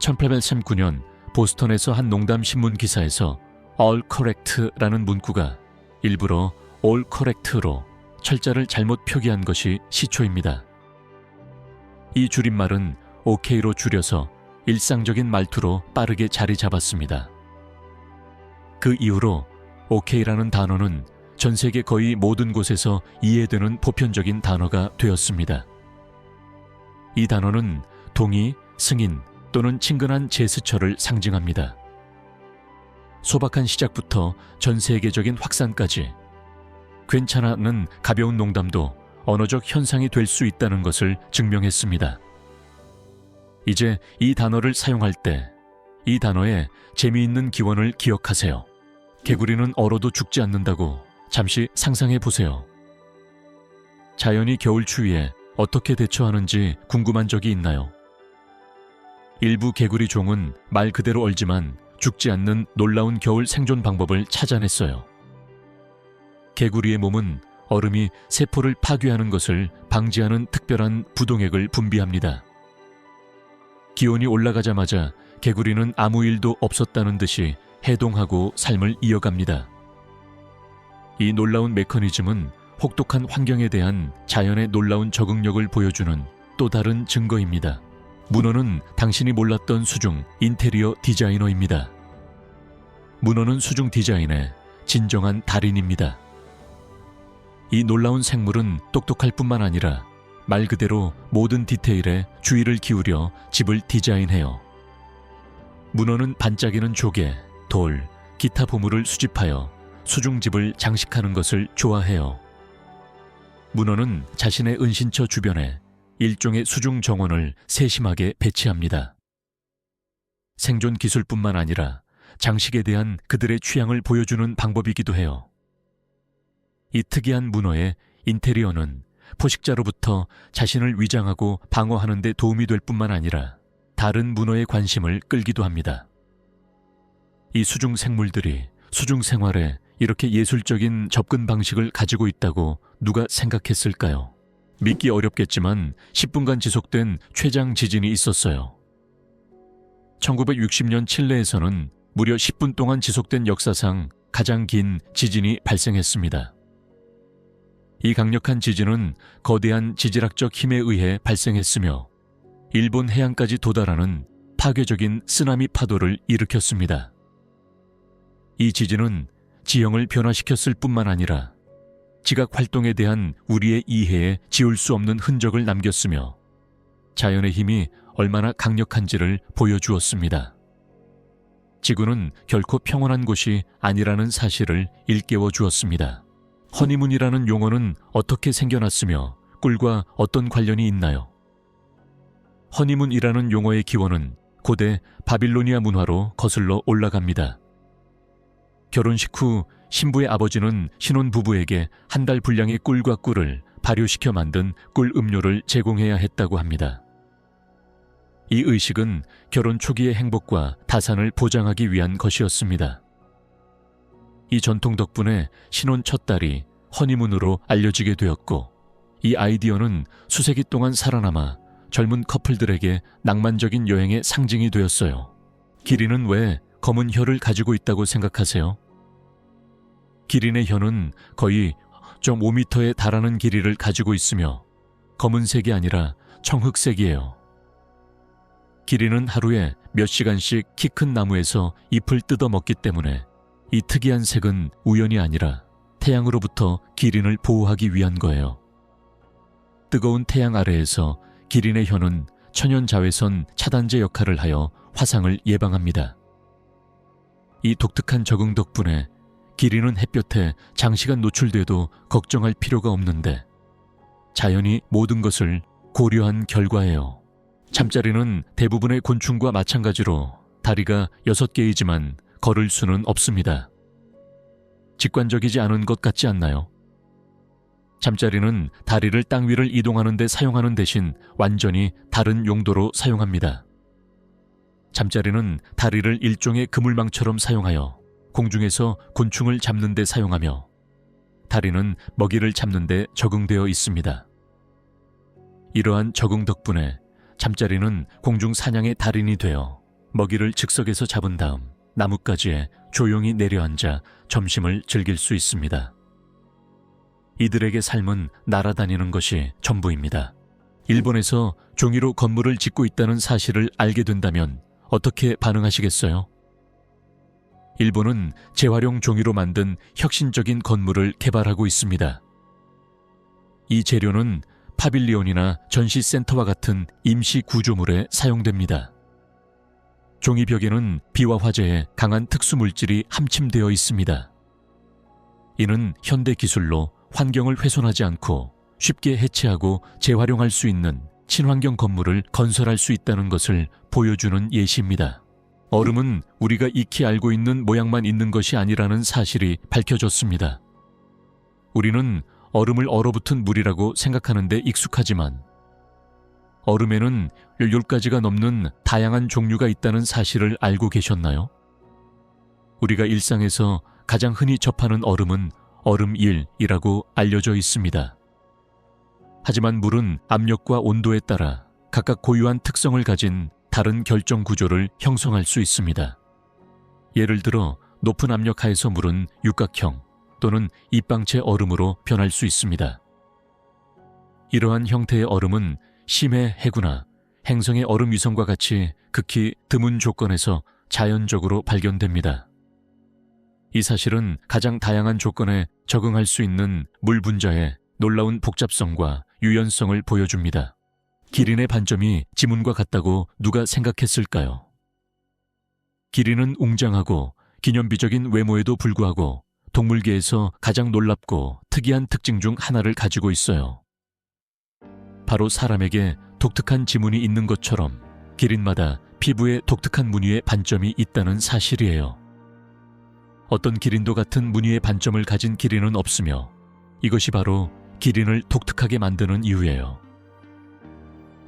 S1: 1839년 보스턴에서 한 농담 신문 기사에서 All Correct라는 문구가 일부러 All Correct로 철자를 잘못 표기한 것이 시초입니다. 이 줄임말은 OK로 줄여서 일상적인 말투로 빠르게 자리 잡았습니다. 그 이후로 OK라는 단어는 전 세계 거의 모든 곳에서 이해되는 보편적인 단어가 되었습니다. 이 단어는 동의, 승인 또는 친근한 제스처를 상징합니다. 소박한 시작부터 전 세계적인 확산까지 괜찮아는 가벼운 농담도 언어적 현상이 될 수 있다는 것을 증명했습니다. 이제 이 단어를 사용할 때 이 단어의 재미있는 기원을 기억하세요. 개구리는 얼어도 죽지 않는다고 잠시 상상해 보세요. 자연이 겨울 추위에 어떻게 대처하는지 궁금한 적이 있나요? 일부 개구리 종은 말 그대로 얼지만 죽지 않는 놀라운 겨울 생존 방법을 찾아냈어요. 개구리의 몸은 얼음이 세포를 파괴하는 것을 방지하는 특별한 부동액을 분비합니다. 기온이 올라가자마자 개구리는 아무 일도 없었다는 듯이 해동하고 삶을 이어갑니다. 이 놀라운 메커니즘은 혹독한 환경에 대한 자연의 놀라운 적응력을 보여주는 또 다른 증거입니다. 문어는 당신이 몰랐던 수중 인테리어 디자이너입니다. 문어는 수중 디자인의 진정한 달인입니다. 이 놀라운 생물은 똑똑할 뿐만 아니라 말 그대로 모든 디테일에 주의를 기울여 집을 디자인해요. 문어는 반짝이는 조개, 돌, 기타 보물을 수집하여 수중집을 장식하는 것을 좋아해요. 문어는 자신의 은신처 주변에 일종의 수중 정원을 세심하게 배치합니다. 생존 기술뿐만 아니라 장식에 대한 그들의 취향을 보여주는 방법이기도 해요. 이 특이한 문어의 인테리어는 포식자로부터 자신을 위장하고 방어하는 데 도움이 될 뿐만 아니라 다른 문어의 관심을 끌기도 합니다. 이 수중 생물들이 수중 생활에 이렇게 예술적인 접근 방식을 가지고 있다고 누가 생각했을까요? 믿기 어렵겠지만 10분간 지속된 최장 지진이 있었어요. 1960년 칠레에서는 무려 10분 동안 지속된 역사상 가장 긴 지진이 발생했습니다. 이 강력한 지진은 거대한 지질학적 힘에 의해 발생했으며 일본 해안까지 도달하는 파괴적인 쓰나미 파도를 일으켰습니다. 이 지진은 지형을 변화시켰을 뿐만 아니라 지각 활동에 대한 우리의 이해에 지울 수 없는 흔적을 남겼으며 자연의 힘이 얼마나 강력한지를 보여주었습니다. 지구는 결코 평온한 곳이 아니라는 사실을 일깨워 주었습니다. 허니문이라는 용어는 어떻게 생겨났으며 꿀과 어떤 관련이 있나요? 허니문이라는 용어의 기원은 고대 바빌로니아 문화로 거슬러 올라갑니다. 결혼식 후 신부의 아버지는 신혼부부에게 한 달 분량의 꿀과 꿀을 발효시켜 만든 꿀 음료를 제공해야 했다고 합니다. 이 의식은 결혼 초기의 행복과 다산을 보장하기 위한 것이었습니다. 이 전통 덕분에 신혼 첫 달이 허니문으로 알려지게 되었고 이 아이디어는 수세기 동안 살아남아 젊은 커플들에게 낭만적인 여행의 상징이 되었어요. 기린은 왜 검은 혀를 가지고 있다고 생각하세요? 기린의 혀는 거의 0.5m에 달하는 길이를 가지고 있으며 검은색이 아니라 청흑색이에요. 기린은 하루에 몇 시간씩 키 큰 나무에서 잎을 뜯어 먹기 때문에 이 특이한 색은 우연이 아니라 태양으로부터 기린을 보호하기 위한 거예요. 뜨거운 태양 아래에서 기린의 혀는 천연 자외선 차단제 역할을 하여 화상을 예방합니다. 이 독특한 적응 덕분에 기린은 햇볕에 장시간 노출돼도 걱정할 필요가 없는데 자연이 모든 것을 고려한 결과예요. 잠자리는 대부분의 곤충과 마찬가지로 다리가 6개이지만 걸을 수는 없습니다. 직관적이지 않은 것 같지 않나요? 잠자리는 다리를 땅 위를 이동하는 데 사용하는 대신 완전히 다른 용도로 사용합니다. 잠자리는 다리를 일종의 그물망처럼 사용하여 공중에서 곤충을 잡는 데 사용하며 다리는 먹이를 잡는 데 적응되어 있습니다. 이러한 적응 덕분에 잠자리는 공중 사냥의 달인이 되어 먹이를 즉석에서 잡은 다음 나뭇가지에 조용히 내려앉아 점심을 즐길 수 있습니다. 이들에게 삶은 날아다니는 것이 전부입니다. 일본에서 종이로 건물을 짓고 있다는 사실을 알게 된다면 어떻게 반응하시겠어요? 일본은 재활용 종이로 만든 혁신적인 건물을 개발하고 있습니다. 이 재료는 파빌리온이나 전시센터와 같은 임시 구조물에 사용됩니다. 종이 벽에는 비와 화재에 강한 특수물질이 함침되어 있습니다. 이는 현대 기술로 환경을 훼손하지 않고 쉽게 해체하고 재활용할 수 있는 친환경 건물을 건설할 수 있다는 것을 보여주는 예시입니다. 얼음은 우리가 익히 알고 있는 모양만 있는 것이 아니라는 사실이 밝혀졌습니다. 우리는 얼음을 얼어붙은 물이라고 생각하는 데 익숙하지만 얼음에는 10가지가 넘는 다양한 종류가 있다는 사실을 알고 계셨나요? 우리가 일상에서 가장 흔히 접하는 얼음은 얼음일이라고 알려져 있습니다. 하지만 물은 압력과 온도에 따라 각각 고유한 특성을 가진 다른 결정 구조를 형성할 수 있습니다. 예를 들어 높은 압력 하에서 물은 육각형 또는 입방체 얼음으로 변할 수 있습니다. 이러한 형태의 얼음은 심해 해구나 행성의 얼음 위성과 같이 극히 드문 조건에서 자연적으로 발견됩니다. 이 사실은 가장 다양한 조건에 적응할 수 있는 물 분자의 놀라운 복잡성과 유연성을 보여줍니다. 기린의 반점이 지문과 같다고 누가 생각했을까요? 기린은 웅장하고 기념비적인 외모에도 불구하고 동물계에서 가장 놀랍고 특이한 특징 중 하나를 가지고 있어요. 바로 사람에게 독특한 지문이 있는 것처럼 기린마다 피부에 독특한 무늬의 반점이 있다는 사실이에요. 어떤 기린도 같은 무늬의 반점을 가진 기린은 없으며 이것이 바로 기린을 독특하게 만드는 이유예요.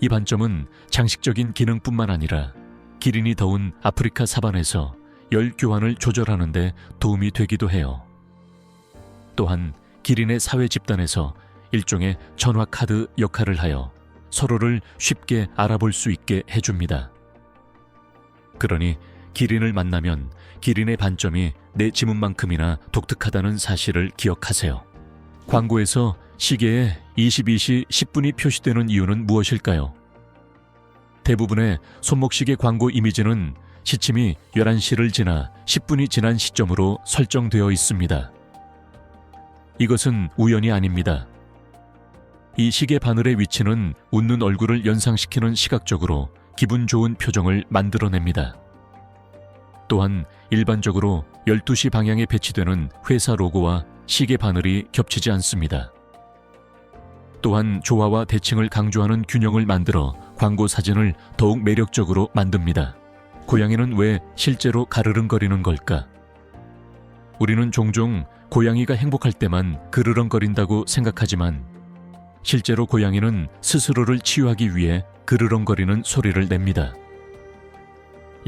S1: 이 반점은 장식적인 기능뿐만 아니라 기린이 더운 아프리카 사반에서 열 교환을 조절하는 데 도움이 되기도 해요. 또한 기린의 사회 집단에서 일종의 전화 카드 역할을 하여 서로를 쉽게 알아볼 수 있게 해줍니다. 그러니 기린을 만나면 기린의 반점이 내 지문만큼이나 독특하다는 사실을 기억하세요. 광고에서 시계에 22시 10분이 표시되는 이유는 무엇일까요? 대부분의 손목시계 광고 이미지는 시침이 11시를 지나 10분이 지난 시점으로 설정되어 있습니다. 이것은 우연이 아닙니다. 이 시계 바늘의 위치는 웃는 얼굴을 연상시키는 시각적으로 기분 좋은 표정을 만들어냅니다. 또한 일반적으로 12시 방향에 배치되는 회사 로고와 시계 바늘이 겹치지 않습니다. 또한 조화와 대칭을 강조하는 균형을 만들어 광고 사진을 더욱 매력적으로 만듭니다. 고양이는 왜 실제로 가르릉거리는 걸까? 우리는 종종 고양이가 행복할 때만 그르렁거린다고 생각하지만 실제로 고양이는 스스로를 치유하기 위해 그르렁거리는 소리를 냅니다.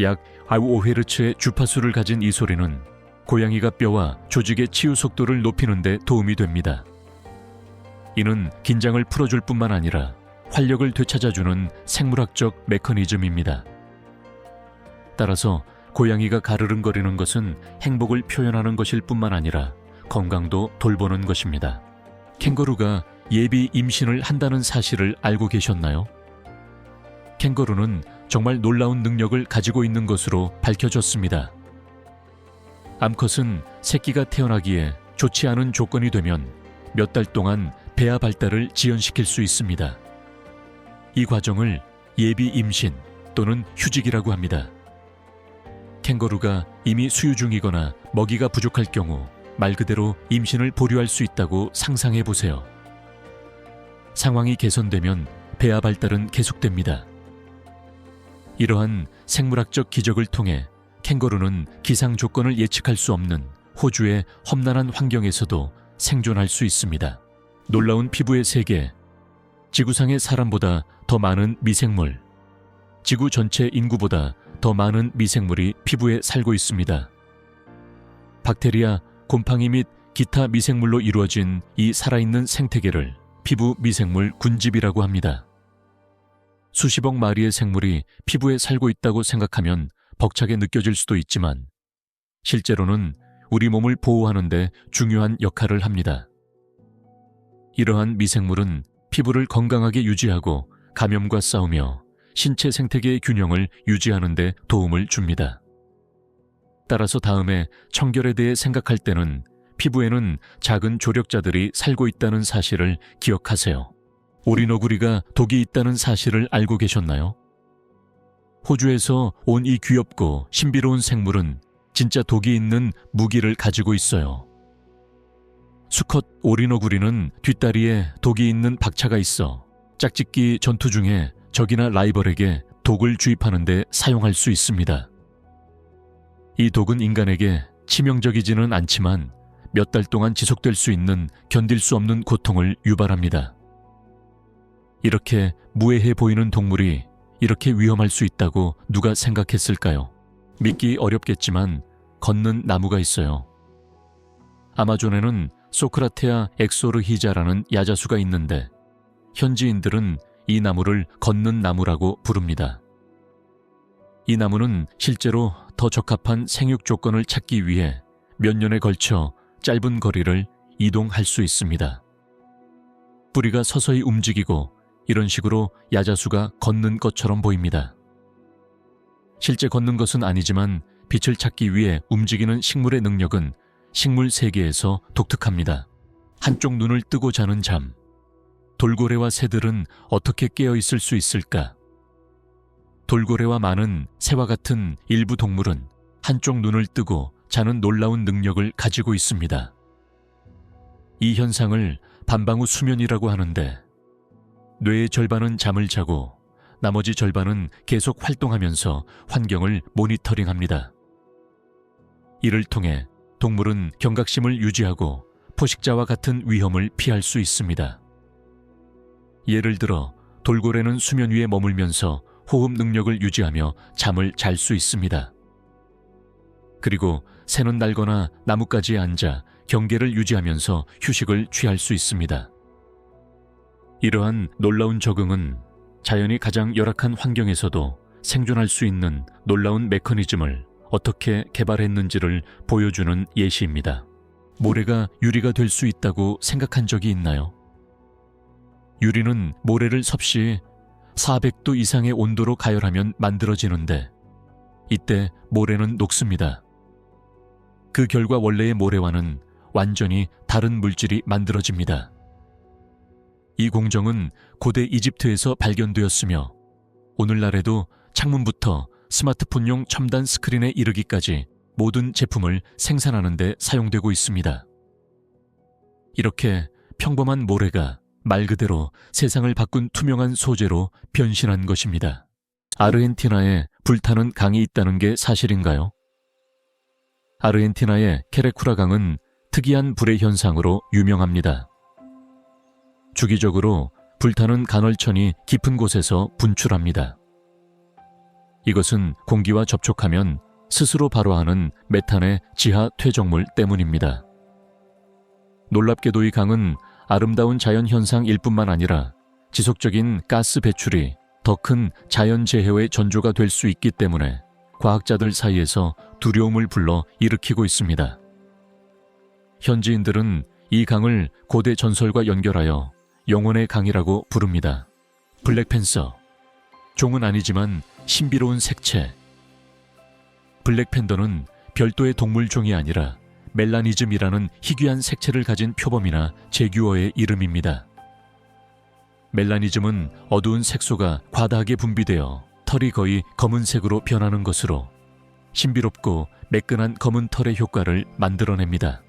S1: 약 5Hz의 주파수를 가진 이 소리는 고양이가 뼈와 조직의 치유 속도를 높이는 데 도움이 됩니다. 이는 긴장을 풀어줄 뿐만 아니라 활력을 되찾아주는 생물학적 메커니즘입니다. 따라서 고양이가 가르릉거리는 것은 행복을 표현하는 것일 뿐만 아니라 건강도 돌보는 것입니다. 캥거루가 예비 임신을 한다는 사실을 알고 계셨나요? 캥거루는 정말 놀라운 능력을 가지고 있는 것으로 밝혀졌습니다. 암컷은 새끼가 태어나기에 좋지 않은 조건이 되면 몇 달 동안 배아 발달을 지연시킬 수 있습니다. 이 과정을 예비 임신 또는 휴직이라고 합니다. 캥거루가 이미 수유 중이거나 먹이가 부족할 경우 말 그대로 임신을 보류할 수 있다고 상상해 보세요. 상황이 개선되면 배아 발달은 계속됩니다. 이러한 생물학적 기적을 통해 캥거루는 기상 조건을 예측할 수 없는 호주의 험난한 환경에서도 생존할 수 있습니다. 놀라운 피부의 세계, 지구상의 사람보다 더 많은 미생물, 지구 전체 인구보다 더 많은 미생물이 피부에 살고 있습니다. 박테리아, 곰팡이 및 기타 미생물로 이루어진 이 살아있는 생태계를 피부 미생물 군집이라고 합니다. 수십억 마리의 생물이 피부에 살고 있다고 생각하면 벅차게 느껴질 수도 있지만 실제로는 우리 몸을 보호하는 데 중요한 역할을 합니다. 이러한 미생물은 피부를 건강하게 유지하고 감염과 싸우며 신체 생태계의 균형을 유지하는 데 도움을 줍니다. 따라서 다음에 청결에 대해 생각할 때는 피부에는 작은 조력자들이 살고 있다는 사실을 기억하세요. 오리너구리가 독이 있다는 사실을 알고 계셨나요? 호주에서 온 이 귀엽고 신비로운 생물은 진짜 독이 있는 무기를 가지고 있어요. 수컷 오리너구리는 뒷다리에 독이 있는 박차가 있어 짝짓기 전투 중에 적이나 라이벌에게 독을 주입하는 데 사용할 수 있습니다. 이 독은 인간에게 치명적이지는 않지만 몇 달 동안 지속될 수 있는 견딜 수 없는 고통을 유발합니다. 이렇게 무해해 보이는 동물이 이렇게 위험할 수 있다고 누가 생각했을까요? 믿기 어렵겠지만 걷는 나무가 있어요. 아마존에는 소크라테아 엑소르히자라는 야자수가 있는데 현지인들은 이 나무를 걷는 나무라고 부릅니다. 이 나무는 실제로 더 적합한 생육 조건을 찾기 위해 몇 년에 걸쳐 짧은 거리를 이동할 수 있습니다. 뿌리가 서서히 움직이고 이런 식으로 야자수가 걷는 것처럼 보입니다. 실제 걷는 것은 아니지만 빛을 찾기 위해 움직이는 식물의 능력은 식물 세계에서 독특합니다. 한쪽 눈을 뜨고 자는 잠. 돌고래와 새들은 어떻게 깨어 있을 수 있을까? 돌고래와 많은 새와 같은 일부 동물은 한쪽 눈을 뜨고 자는 놀라운 능력을 가지고 있습니다. 이 현상을 반방우 수면이라고 하는데 뇌의 절반은 잠을 자고 나머지 절반은 계속 활동하면서 환경을 모니터링합니다. 이를 통해 동물은 경각심을 유지하고 포식자와 같은 위험을 피할 수 있습니다. 예를 들어 돌고래는 수면 위에 머물면서 호흡 능력을 유지하며 잠을 잘 수 있습니다. 그리고 새는 날거나 나뭇가지에 앉아 경계를 유지하면서 휴식을 취할 수 있습니다. 이러한 놀라운 적응은 자연이 가장 열악한 환경에서도 생존할 수 있는 놀라운 메커니즘을 어떻게 개발했는지를 보여주는 예시입니다. 모래가 유리가 될 수 있다고 생각한 적이 있나요? 유리는 모래를 섭씨 400도 이상의 온도로 가열하면 만들어지는데 이때 모래는 녹습니다. 그 결과 원래의 모래와는 완전히 다른 물질이 만들어집니다. 이 공정은 고대 이집트에서 발견되었으며 오늘날에도 창문부터 스마트폰용 첨단 스크린에 이르기까지 모든 제품을 생산하는 데 사용되고 있습니다. 이렇게 평범한 모래가 말 그대로 세상을 바꾼 투명한 소재로 변신한 것입니다. 아르헨티나에 불타는 강이 있다는 게 사실인가요? 아르헨티나의 케레쿠라 강은 특이한 불의 현상으로 유명합니다. 주기적으로 불타는 간헐천이 깊은 곳에서 분출합니다. 이것은 공기와 접촉하면 스스로 발화하는 메탄의 지하 퇴적물 때문입니다. 놀랍게도 이 강은 아름다운 자연 현상일 뿐만 아니라 지속적인 가스 배출이 더 큰 자연재해의 전조가 될 수 있기 때문에 과학자들 사이에서 두려움을 불러 일으키고 있습니다. 현지인들은 이 강을 고대 전설과 연결하여 영혼의 강이라고 부릅니다. 블랙팬서, 종은 아니지만 신비로운 색채. 블랙팬더는 별도의 동물종이 아니라 멜라니즘이라는 희귀한 색채를 가진 표범이나 제규어의 이름입니다. 멜라니즘은 어두운 색소가 과다하게 분비되어 털이 거의 검은색으로 변하는 것으로 신비롭고 매끈한 검은 털의 효과를 만들어냅니다.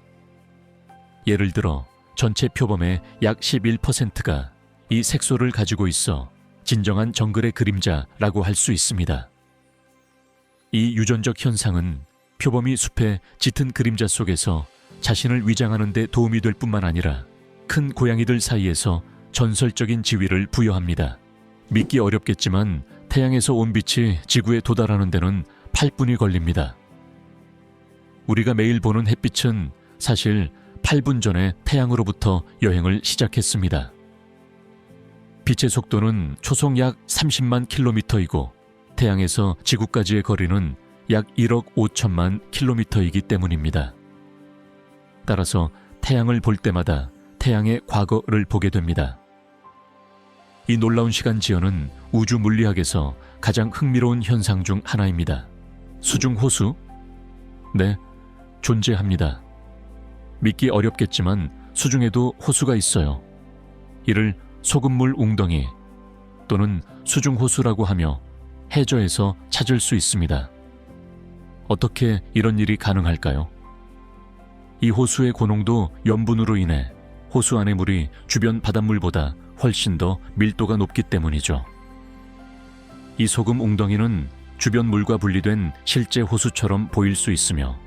S1: 예를 들어 전체 표범의 약 11%가 이 색소를 가지고 있어 진정한 정글의 그림자라고 할 수 있습니다. 이 유전적 현상은 표범이 숲의 짙은 그림자 속에서 자신을 위장하는 데 도움이 될 뿐만 아니라 큰 고양이들 사이에서 전설적인 지위를 부여합니다. 믿기 어렵겠지만 태양에서 온 빛이 지구에 도달하는 데는 8분이 걸립니다. 우리가 매일 보는 햇빛은 사실 8분 전에 태양으로부터 여행을 시작했습니다. 빛의 속도는 초속 약 30만 킬로미터이고 태양에서 지구까지의 거리는 약 1억 5천만 킬로미터이기 때문입니다. 따라서 태양을 볼 때마다 태양의 과거를 보게 됩니다. 이 놀라운 시간지연은 우주 물리학에서 가장 흥미로운 현상 중 하나입니다. 수중호수? 네, 존재합니다. 믿기 어렵겠지만 수중에도 호수가 있어요. 이를 소금물 웅덩이 또는 수중호수라고 하며 해저에서 찾을 수 있습니다. 어떻게 이런 일이 가능할까요? 이 호수의 고농도 염분으로 인해 호수 안의 물이 주변 바닷물보다 훨씬 더 밀도가 높기 때문이죠. 이 소금 웅덩이는 주변 물과 분리된 실제 호수처럼 보일 수 있으며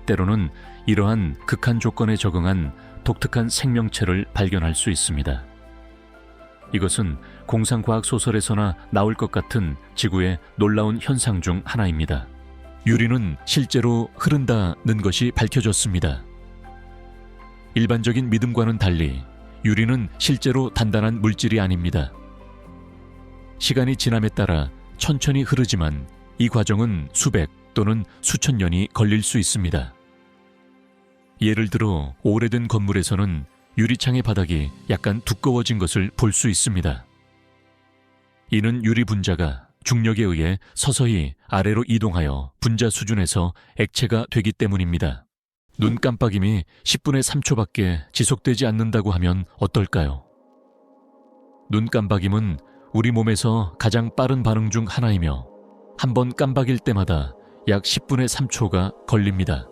S1: 때로는 이러한 극한 조건에 적응한 독특한 생명체를 발견할 수 있습니다. 이것은 공상과학 소설에서나 나올 것 같은 지구의 놀라운 현상 중 하나입니다. 유리는 실제로 흐른다는 것이 밝혀졌습니다. 일반적인 믿음과는 달리 유리는 실제로 단단한 물질이 아닙니다. 시간이 지남에 따라 천천히 흐르지만 이 과정은 수백 또는 수천 년이 걸릴 수 있습니다. 예를 들어 오래된 건물에서는 유리창의 바닥이 약간 두꺼워진 것을 볼 수 있습니다. 이는 유리 분자가 중력에 의해 서서히 아래로 이동하여 분자 수준에서 액체가 되기 때문입니다. 눈 깜빡임이 10분의 3초밖에 지속되지 않는다고 하면 어떨까요? 눈 깜빡임은 우리 몸에서 가장 빠른 반응 중 하나이며 한 번 깜박일 때마다 약 10분의 3초가 걸립니다.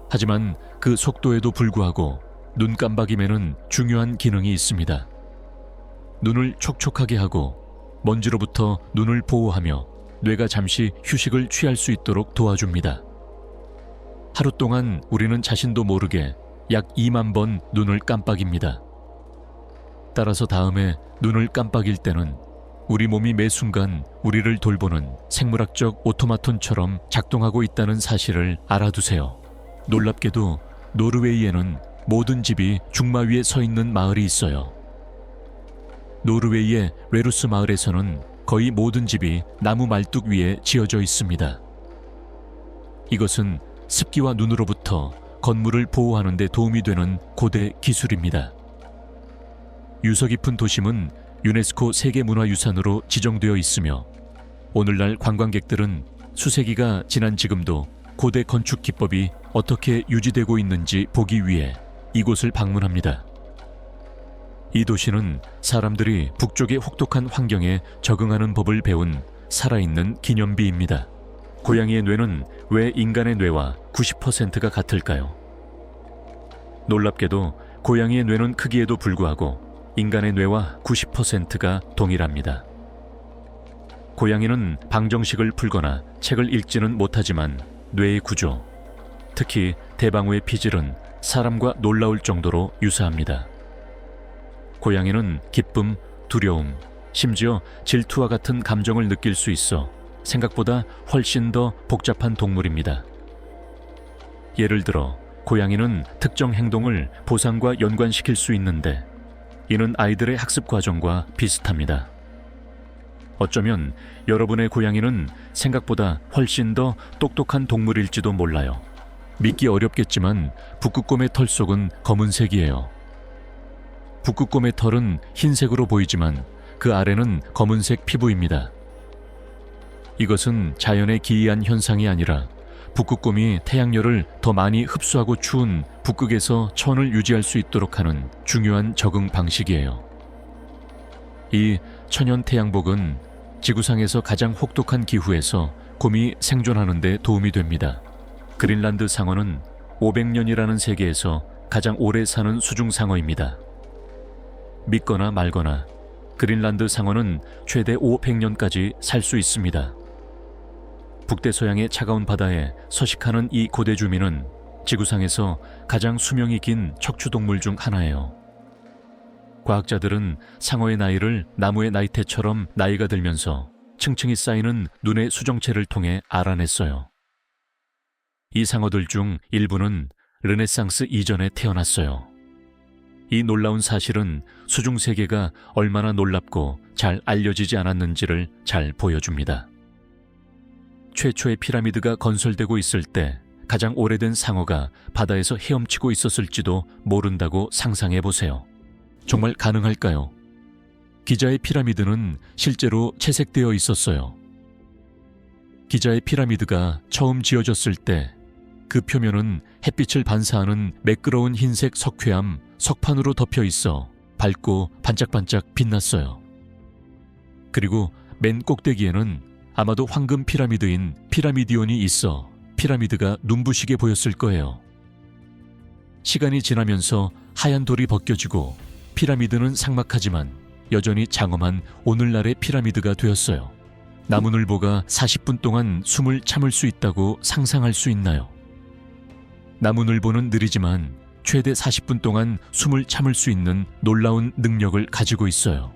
S1: 하지만 그 속도에도 불구하고 눈 깜박임에는 중요한 기능이 있습니다. 눈을 촉촉하게 하고 먼지로부터 눈을 보호하며 뇌가 잠시 휴식을 취할 수 있도록 도와줍니다. 하루 동안 우리는 자신도 모르게 약 2만 번 눈을 깜빡입니다. 따라서 다음에 눈을 깜빡일 때는 우리 몸이 매 순간 우리를 돌보는 생물학적 오토마톤처럼 작동하고 있다는 사실을 알아두세요. 놀랍게도 노르웨이에는 모든 집이 중마 위에 서 있는 마을이 있어요. 노르웨이의 레루스 마을에서는 거의 모든 집이 나무 말뚝 위에 지어져 있습니다. 이것은 습기와 눈으로부터 건물을 보호하는 데 도움이 되는 고대 기술입니다. 유서 깊은 도심은 유네스코 세계문화유산으로 지정되어 있으며 오늘날 관광객들은 수세기가 지난 지금도 고대 건축 기법이 어떻게 유지되고 있는지 보기 위해 이곳을 방문합니다. 이 도시는 사람들이 북쪽의 혹독한 환경에 적응하는 법을 배운 살아있는 기념비입니다. 고양이의 뇌는 왜 인간의 뇌와 90%가 같을까요? 놀랍게도 고양이의 뇌는 크기에도 불구하고 인간의 뇌와 90%가 동일합니다. 고양이는 방정식을 풀거나 책을 읽지는 못하지만 뇌의 구조, 특히 대방우의 피질은 사람과 놀라울 정도로 유사합니다. 고양이는 기쁨, 두려움, 심지어 질투와 같은 감정을 느낄 수 있어 생각보다 훨씬 더 복잡한 동물입니다. 예를 들어 고양이는 특정 행동을 보상과 연관시킬 수 있는데 이는 아이들의 학습 과정과 비슷합니다. 어쩌면 여러분의 고양이는 생각보다 훨씬 더 똑똑한 동물일지도 몰라요. 믿기 어렵겠지만 북극곰의 털 속은 검은색이에요. 북극곰의 털은 흰색으로 보이지만 그 아래는 검은색 피부입니다. 이것은 자연의 기이한 현상이 아니라 북극곰이 태양열을 더 많이 흡수하고 추운 북극에서 천을 유지할 수 있도록 하는 중요한 적응 방식이에요. 이 천연 태양복은 지구상에서 가장 혹독한 기후에서 곰이 생존하는 데 도움이 됩니다. 그린란드 상어는 500년이라는 세계에서 가장 오래 사는 수중상어입니다. 믿거나 말거나 그린란드 상어는 최대 500년까지 살 수 있습니다. 북대서양의 차가운 바다에 서식하는 이 고대 주민은 지구상에서 가장 수명이 긴 척추동물 중 하나예요. 과학자들은 상어의 나이를 나무의 나이테처럼 나이가 들면서 층층이 쌓이는 눈의 수정체를 통해 알아냈어요. 이 상어들 중 일부는 르네상스 이전에 태어났어요. 이 놀라운 사실은 수중세계가 얼마나 놀랍고 잘 알려지지 않았는지를 잘 보여줍니다. 최초의 피라미드가 건설되고 있을 때 가장 오래된 상어가 바다에서 헤엄치고 있었을지도 모른다고 상상해보세요. 정말 가능할까요? 기자의 피라미드는 실제로 채색되어 있었어요. 기자의 피라미드가 처음 지어졌을 때 그 표면은 햇빛을 반사하는 매끄러운 흰색 석회암, 석판으로 덮여 있어 밝고 반짝반짝 빛났어요. 그리고 맨 꼭대기에는 아마도 황금 피라미드인 피라미디온이 있어 피라미드가 눈부시게 보였을 거예요. 시간이 지나면서 하얀 돌이 벗겨지고 피라미드는 삭막하지만 여전히 장엄한 오늘날의 피라미드가 되었어요. 나무늘보가 40분 동안 숨을 참을 수 있다고 상상할 수 있나요? 나무늘보는 느리지만 최대 40분 동안 숨을 참을 수 있는 놀라운 능력을 가지고 있어요.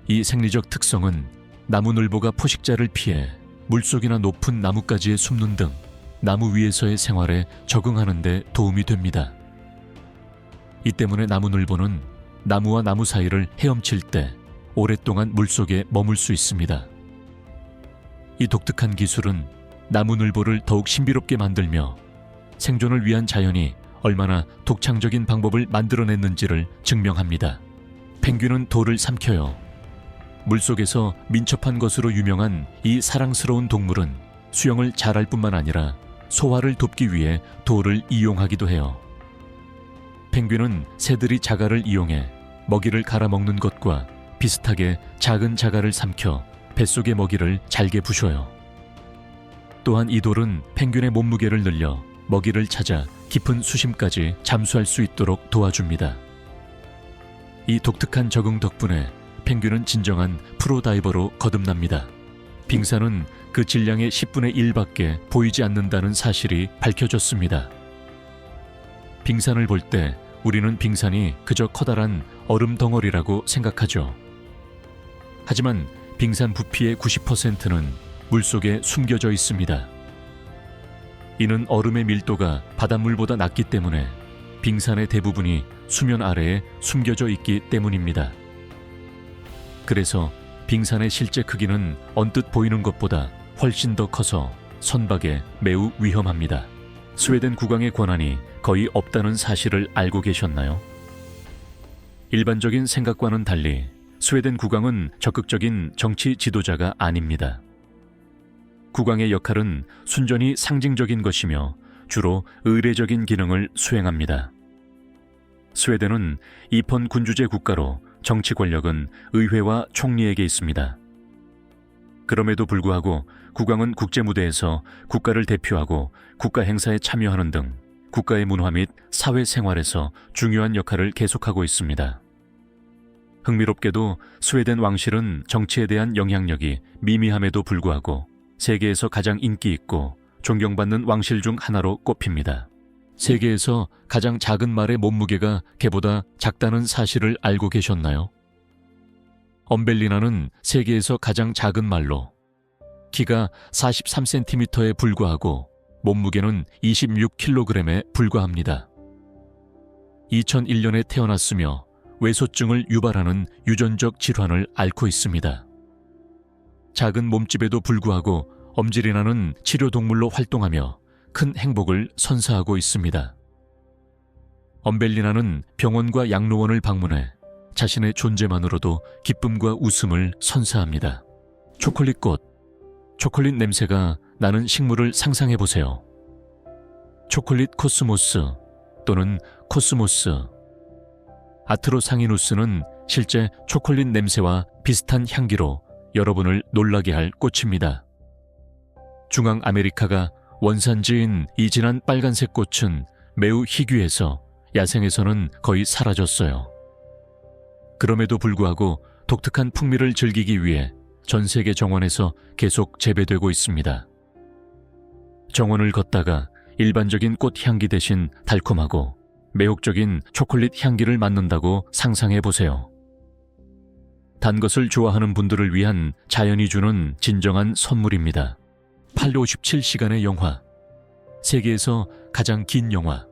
S1: 이 생리적 특성은 나무늘보가 포식자를 피해 물속이나 높은 나뭇가지에 숨는 등 나무 위에서의 생활에 적응하는 데 도움이 됩니다. 이 때문에 나무늘보는 나무와 나무 사이를 헤엄칠 때 오랫동안 물속에 머물 수 있습니다. 이 독특한 기술은 나무늘보를 더욱 신비롭게 만들며 생존을 위한 자연이 얼마나 독창적인 방법을 만들어냈는지를 증명합니다. 펭귄은 돌을 삼켜요. 물속에서 민첩한 것으로 유명한 이 사랑스러운 동물은 수영을 잘할 뿐만 아니라 소화를 돕기 위해 돌을 이용하기도 해요. 펭귄은 새들이 자갈을 이용해 먹이를 갈아먹는 것과 비슷하게 작은 자갈을 삼켜 뱃속의 먹이를 잘게 부셔요. 또한 이 돌은 펭귄의 몸무게를 늘려 먹이를 찾아 깊은 수심까지 잠수할 수 있도록 도와줍니다. 이 독특한 적응 덕분에 펭귄은 진정한 프로다이버로 거듭납니다. 빙산은 그 질량의 10분의 1밖에 보이지 않는다는 사실이 밝혀졌습니다. 빙산을 볼 때 우리는 빙산이 그저 커다란 얼음 덩어리라고 생각하죠. 하지만 빙산 부피의 90%는 물속에 숨겨져 있습니다. 이는 얼음의 밀도가 바닷물보다 낮기 때문에 빙산의 대부분이 수면 아래에 숨겨져 있기 때문입니다. 그래서 빙산의 실제 크기는 언뜻 보이는 것보다 훨씬 더 커서 선박에 매우 위험합니다. 스웨덴 국왕의 권한이 거의 없다는 사실을 알고 계셨나요? 일반적인 생각과는 달리 스웨덴 국왕은 적극적인 정치 지도자가 아닙니다. 국왕의 역할은 순전히 상징적인 것이며 주로 의례적인 기능을 수행합니다. 스웨덴은 이펀 군주제 국가로 정치 권력은 의회와 총리에게 있습니다. 그럼에도 불구하고 국왕은 국제 무대에서 국가를 대표하고 국가 행사에 참여하는 등 국가의 문화 및 사회 생활에서 중요한 역할을 계속하고 있습니다. 흥미롭게도 스웨덴 왕실은 정치에 대한 영향력이 미미함에도 불구하고 세계에서 가장 인기 있고 존경받는 왕실 중 하나로 꼽힙니다. 세계에서 가장 작은 말의 몸무게가 개보다 작다는 사실을 알고 계셨나요? 엄벨리나는 세계에서 가장 작은 말로 키가 43cm에 불과하고 몸무게는 26kg에 불과합니다. 2001년에 태어났으며 외소증을 유발하는 유전적 질환을 앓고 있습니다. 작은 몸집에도 불구하고 엄지리나는 치료동물로 활동하며 큰 행복을 선사하고 있습니다. 엄벨리나는 병원과 양로원을 방문해 자신의 존재만으로도 기쁨과 웃음을 선사합니다. 초콜릿꽃, 초콜릿 냄새가 나는 식물을 상상해보세요. 초콜릿 코스모스 또는 코스모스. 아트로상이누스는 실제 초콜릿 냄새와 비슷한 향기로 여러분을 놀라게 할 꽃입니다. 중앙아메리카가 원산지인 이 진한 빨간색 꽃은 매우 희귀해서 야생에서는 거의 사라졌어요. 그럼에도 불구하고 독특한 풍미를 즐기기 위해 전 세계 정원에서 계속 재배되고 있습니다. 정원을 걷다가 일반적인 꽃 향기 대신 달콤하고 매혹적인 초콜릿 향기를 맡는다고 상상해보세요. 단 것을 좋아하는 분들을 위한 자연이 주는 진정한 선물입니다. 857시간의 영화, 세계에서 가장 긴 영화.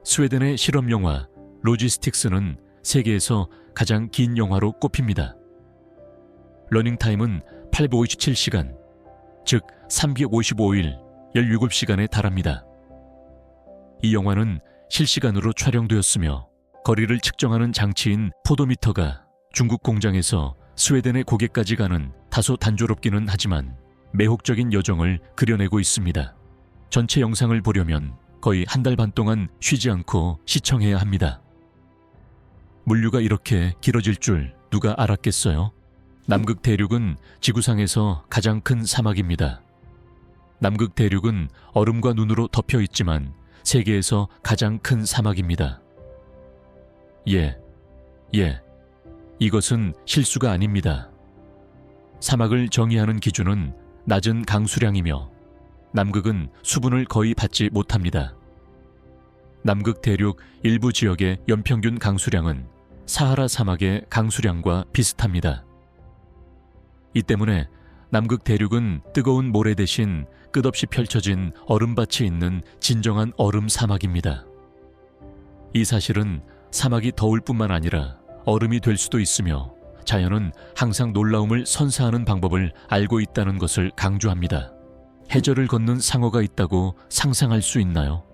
S1: 스웨덴의 실험 영화 로지스틱스는 세계에서 가장 긴 영화로 꼽힙니다. 러닝타임은 857시간, 즉 355일 17시간에 달합니다. 이 영화는 실시간으로 촬영되었으며 거리를 측정하는 장치인 포도미터가 중국 공장에서 스웨덴의 고개까지 가는 다소 단조롭기는 하지만 매혹적인 여정을 그려내고 있습니다. 전체 영상을 보려면 거의 한 달 반 동안 쉬지 않고 시청해야 합니다. 물류가 이렇게 길어질 줄 누가 알았겠어요? 남극 대륙은 지구상에서 가장 큰 사막입니다. 남극 대륙은 얼음과 눈으로 덮여 있지만 세계에서 가장 큰 사막입니다. 이것은 실수가 아닙니다. 사막을 정의하는 기준은 낮은 강수량이며 남극은 수분을 거의 받지 못합니다. 남극 대륙 일부 지역의 연평균 강수량은 사하라 사막의 강수량과 비슷합니다. 이 때문에 남극 대륙은 뜨거운 모래 대신 끝없이 펼쳐진 얼음밭이 있는 진정한 얼음 사막입니다. 이 사실은 사막이 더울 뿐만 아니라 얼음이 될 수도 있으며 자연은 항상 놀라움을 선사하는 방법을 알고 있다는 것을 강조합니다. 해저를 걷는 상어가 있다고 상상할 수 있나요?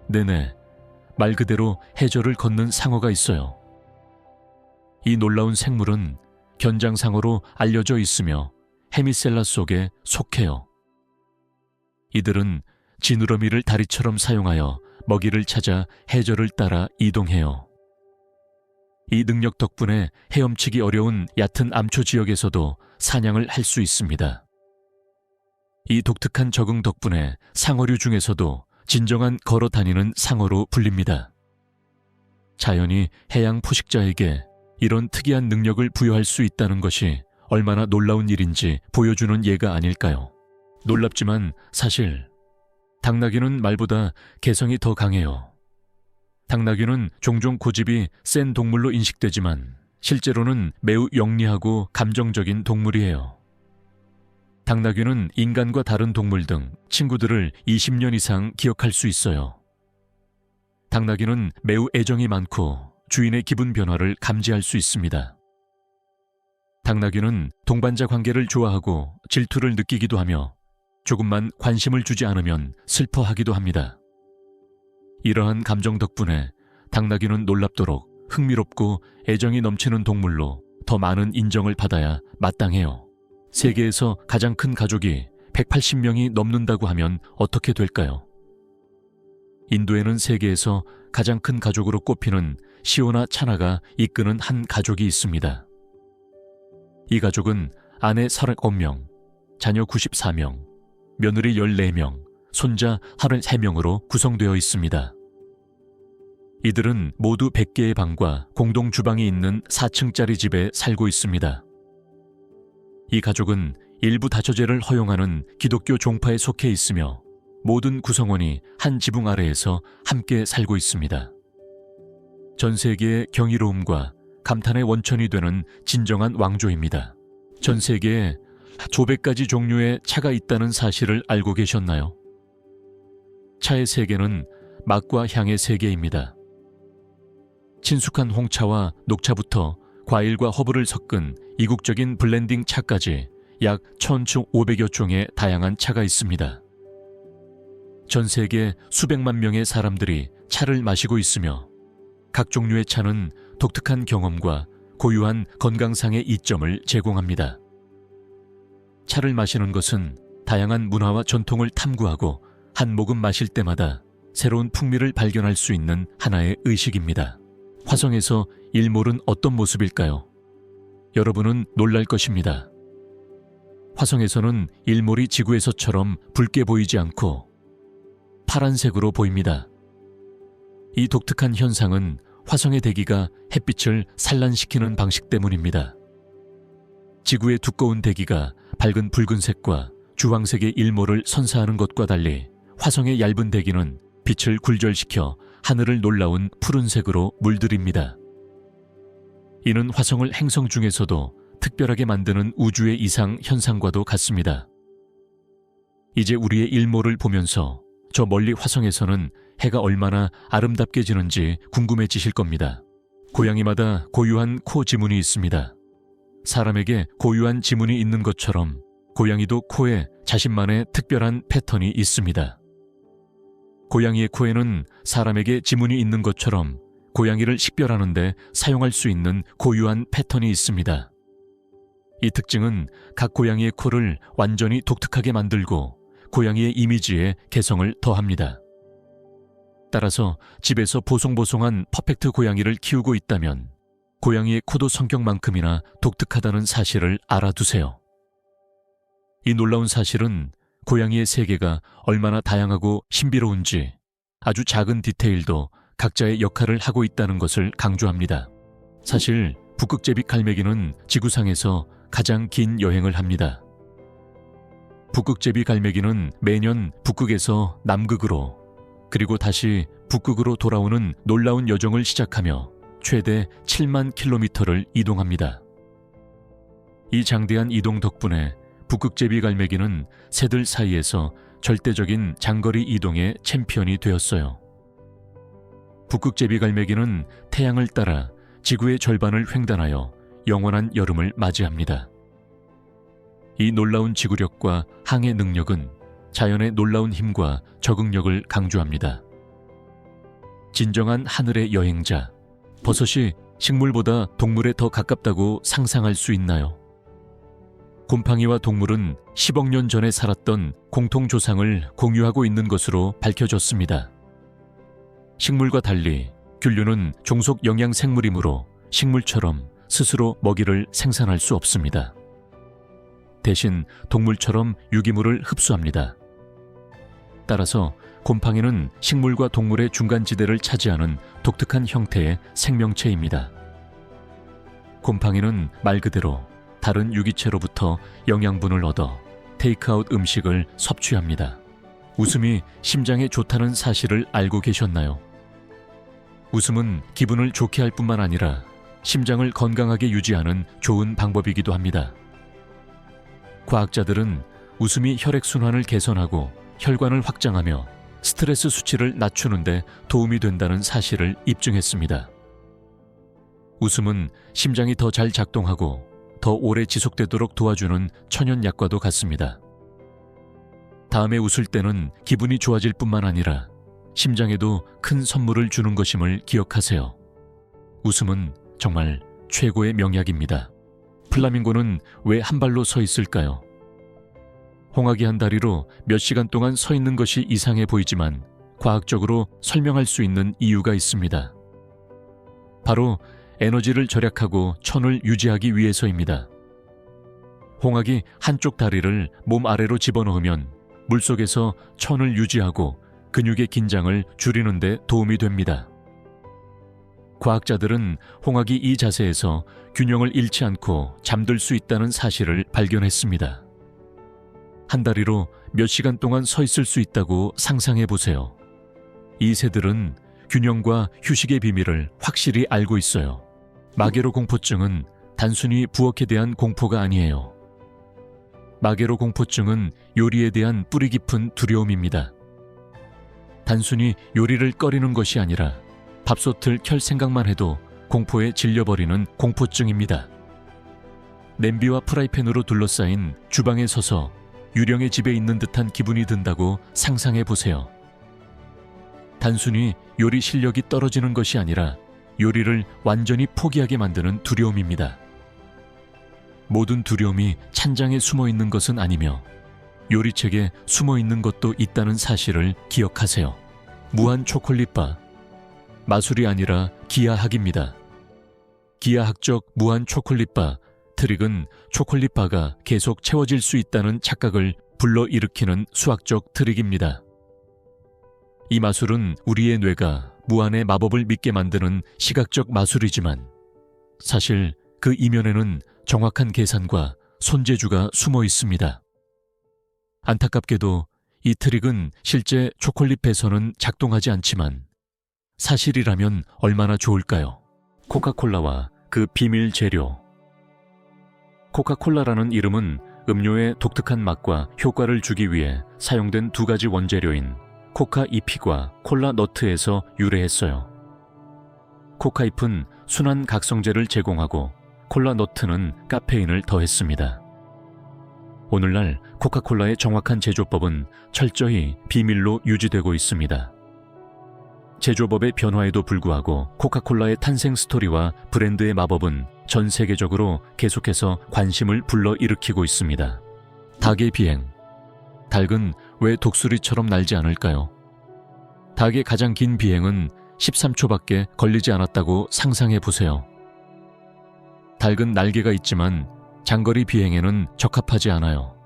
S1: 네네, 말 그대로 해저를 걷는 상어가 있어요. 이 놀라운 생물은 견장상어로 알려져 있으며 헤미셀라 속에 속해요. 이들은 지느러미를 다리처럼 사용하여 먹이를 찾아 해저를 따라 이동해요. 이 능력 덕분에 헤엄치기 어려운 얕은 암초 지역에서도 사냥을 할 수 있습니다. 이 독특한 적응 덕분에 상어류 중에서도 진정한 걸어 다니는 상어로 불립니다. 자연이 해양 포식자에게 이런 특이한 능력을 부여할 수 있다는 것이 얼마나 놀라운 일인지 보여주는 예가 아닐까요? 놀랍지만 사실 당나귀는 말보다 개성이 더 강해요. 당나귀는 종종 고집이 센 동물로 인식되지만 실제로는 매우 영리하고 감정적인 동물이에요. 당나귀는 인간과 다른 동물 등 친구들을 20년 이상 기억할 수 있어요. 당나귀는 매우 애정이 많고 주인의 기분 변화를 감지할 수 있습니다. 당나귀는 동반자 관계를 좋아하고 질투를 느끼기도 하며 조금만 관심을 주지 않으면 슬퍼하기도 합니다. 이러한 감정 덕분에 당나귀는 놀랍도록 흥미롭고 애정이 넘치는 동물로 더 많은 인정을 받아야 마땅해요. 세계에서 가장 큰 가족이 180명이 넘는다고 하면 어떻게 될까요? 인도에는 세계에서 가장 큰 가족으로 꼽히는 시오나 차나가 이끄는 한 가족이 있습니다. 이 가족은 아내 39명, 자녀 94명, 며느리 14명, 손자 33명으로 구성되어 있습니다. 이들은 모두 100개의 방과 공동 주방이 있는 4층짜리 집에 살고 있습니다. 이 가족은 일부 다처제를 허용하는 기독교 종파에 속해 있으며 모든 구성원이 한 지붕 아래에서 함께 살고 있습니다. 전 세계의 경이로움과 감탄의 원천이 되는 진정한 왕조입니다. 전 세계에 조백가지 종류의 차가 있다는 사실을 알고 계셨나요? 차의 세계는 맛과 향의 세계입니다. 친숙한 홍차와 녹차부터 과일과 허브를 섞은 이국적인 블렌딩 차까지 약 1,500여 종의 다양한 차가 있습니다. 전 세계 수백만 명의 사람들이 차를 마시고 있으며 각 종류의 차는 독특한 경험과 고유한 건강상의 이점을 제공합니다. 차를 마시는 것은 다양한 문화와 전통을 탐구하고 한 모금 마실 때마다 새로운 풍미를 발견할 수 있는 하나의 의식입니다. 화성에서 일몰은 어떤 모습일까요? 여러분은 놀랄 것입니다. 화성에서는 일몰이 지구에서처럼 붉게 보이지 않고 파란색으로 보입니다. 이 독특한 현상은 화성의 대기가 햇빛을 산란시키는 방식 때문입니다. 지구의 두꺼운 대기가 밝은 붉은색과 주황색의 일몰을 선사하는 것과 달리 화성의 얇은 대기는 빛을 굴절시켜 하늘을 놀라운 푸른색으로 물들입니다. 이는 화성을 행성 중에서도 특별하게 만드는 우주의 이상 현상과도 같습니다. 이제 우리의 일몰을 보면서 저 멀리 화성에서는 해가 얼마나 아름답게 지는지 궁금해지실 겁니다. 고양이마다 고유한 코 지문이 있습니다. 사람에게 고유한 지문이 있는 것처럼 고양이도 코에 자신만의 특별한 패턴이 있습니다. 고양이의 코에는 사람에게 지문이 있는 것처럼 고양이를 식별하는 데 사용할 수 있는 고유한 패턴이 있습니다. 이 특징은 각 고양이의 코를 완전히 독특하게 만들고 고양이의 이미지에 개성을 더합니다. 따라서 집에서 보송보송한 퍼펙트 고양이를 키우고 있다면 고양이의 코도 성격만큼이나 독특하다는 사실을 알아두세요. 이 놀라운 사실은 고양이의 세계가 얼마나 다양하고 신비로운지 아주 작은 디테일도 각자의 역할을 하고 있다는 것을 강조합니다. 사실 북극제비 갈매기는 지구상에서 가장 긴 여행을 합니다. 북극제비 갈매기는 매년 북극에서 남극으로 그리고 다시 북극으로 돌아오는 놀라운 여정을 시작하며 최대 7만 킬로미터를 이동합니다. 이 장대한 이동 덕분에 북극제비갈매기는 새들 사이에서 절대적인 장거리 이동의 챔피언이 되었어요. 북극제비갈매기는 태양을 따라 지구의 절반을 횡단하여 영원한 여름을 맞이합니다. 이 놀라운 지구력과 항해 능력은 자연의 놀라운 힘과 적응력을 강조합니다. 진정한 하늘의 여행자, 버섯이 식물보다 동물에 더 가깝다고 상상할 수 있나요? 곰팡이와 동물은 10억 년 전에 살았던 공통조상을 공유하고 있는 것으로 밝혀졌습니다. 식물과 달리 균류는 종속 영양 생물이므로 식물처럼 스스로 먹이를 생산할 수 없습니다. 대신 동물처럼 유기물을 흡수합니다. 따라서 곰팡이는 식물과 동물의 중간지대를 차지하는 독특한 형태의 생명체입니다. 곰팡이는 말 그대로 다른 유기체로부터 영양분을 얻어 테이크아웃 음식을 섭취합니다. 웃음이 심장에 좋다는 사실을 알고 계셨나요? 웃음은 기분을 좋게 할 뿐만 아니라 심장을 건강하게 유지하는 좋은 방법이기도 합니다. 과학자들은 웃음이 혈액순환을 개선하고 혈관을 확장하며 스트레스 수치를 낮추는 데 도움이 된다는 사실을 입증했습니다. 웃음은 심장이 더 잘 작동하고 더 오래 지속되도록 도와주는 천연약과도 같습니다. 다음에 웃을 때는 기분이 좋아질 뿐만 아니라 심장에도 큰 선물을 주는 것임을 기억하세요. 웃음은 정말 최고의 명약입니다. 플라밍고는 왜 한 발로 서 있을까요? 홍학이 한 다리로 몇 시간 동안 서 있는 것이 이상해 보이지만 과학적으로 설명할 수 있는 이유가 있습니다. 바로 에너지를 절약하고 천을 유지하기 위해서입니다. 홍학이 한쪽 다리를 몸 아래로 집어넣으면 물속에서 천을 유지하고 근육의 긴장을 줄이는 데 도움이 됩니다. 과학자들은 홍학이 이 자세에서 균형을 잃지 않고 잠들 수 있다는 사실을 발견했습니다. 한 다리로 몇 시간 동안 서 있을 수 있다고 상상해 보세요. 이 새들은 균형과 휴식의 비밀을 확실히 알고 있어요. 마게로 공포증은 단순히 부엌에 대한 공포가 아니에요. 마게로 공포증은 요리에 대한 뿌리 깊은 두려움입니다. 단순히 요리를 꺼리는 것이 아니라 밥솥을 켤 생각만 해도 공포에 질려버리는 공포증입니다. 냄비와 프라이팬으로 둘러싸인 주방에 서서 유령의 집에 있는 듯한 기분이 든다고 상상해 보세요. 단순히 요리 실력이 떨어지는 것이 아니라 요리를 완전히 포기하게 만드는 두려움입니다. 모든 두려움이 찬장에 숨어 있는 것은 아니며 요리책에 숨어 있는 것도 있다는 사실을 기억하세요. 무한 초콜릿바, 마술이 아니라 기하학입니다. 기하학적 무한 초콜릿바, 트릭은 초콜릿바가 계속 채워질 수 있다는 착각을 불러일으키는 수학적 트릭입니다. 이 마술은 우리의 뇌가 무한의 마법을 믿게 만드는 시각적 마술이지만 사실 그 이면에는 정확한 계산과 손재주가 숨어 있습니다. 안타깝게도 이 트릭은 실제 초콜릿 배선은 작동하지 않지만 사실이라면 얼마나 좋을까요? 코카콜라와 그 비밀 재료. 코카콜라라는 이름은 음료의 독특한 맛과 효과를 주기 위해 사용된 두 가지 원재료인 코카 잎과 콜라 너트에서 유래했어요. 코카 잎은 순한 각성제를 제공하고 콜라 너트는 카페인을 더했습니다. 오늘날 코카콜라의 정확한 제조법은 철저히 비밀로 유지되고 있습니다. 제조법의 변화에도 불구하고 코카콜라의 탄생 스토리와 브랜드의 마법은 전 세계적으로 계속해서 관심을 불러일으키고 있습니다. 닭의 비행. 닭은 왜 독수리처럼 날지 않을까요? 닭의 가장 긴 비행은 13초밖에 걸리지 않았다고 상상해 보세요. 닭은 날개가 있지만 장거리 비행에는 적합하지 않아요.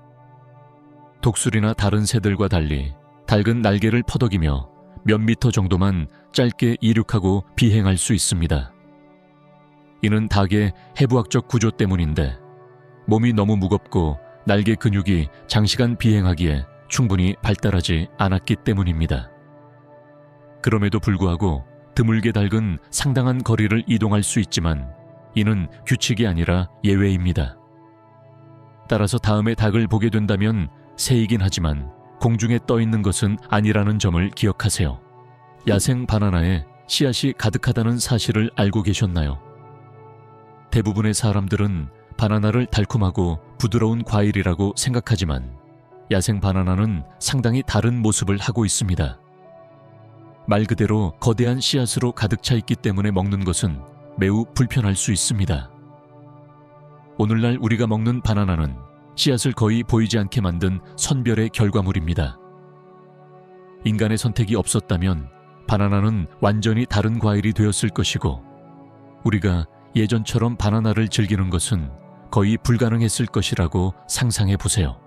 S1: 독수리나 다른 새들과 달리 닭은 날개를 퍼덕이며 몇 미터 정도만 짧게 이륙하고 비행할 수 있습니다. 이는 닭의 해부학적 구조 때문인데 몸이 너무 무겁고 날개 근육이 장시간 비행하기에 충분히 발달하지 않았기 때문입니다. 그럼에도 불구하고 드물게 닳은 상당한 거리를 이동할 수 있지만 이는 규칙이 아니라 예외입니다. 따라서 다음에 닭을 보게 된다면 새이긴 하지만 공중에 떠 있는 것은 아니라는 점을 기억하세요. 야생 바나나에 씨앗이 가득하다는 사실을 알고 계셨나요? 대부분의 사람들은 바나나를 달콤하고 부드러운 과일이라고 생각하지만 야생 바나나는 상당히 다른 모습을 하고 있습니다. 말 그대로 거대한 씨앗으로 가득 차 있기 때문에 먹는 것은 매우 불편할 수 있습니다. 오늘날 우리가 먹는 바나나는 씨앗을 거의 보이지 않게 만든 선별의 결과물입니다. 인간의 선택이 없었다면 바나나는 완전히 다른 과일이 되었을 것이고 우리가 예전처럼 바나나를 즐기는 것은 거의 불가능했을 것이라고 상상해 보세요.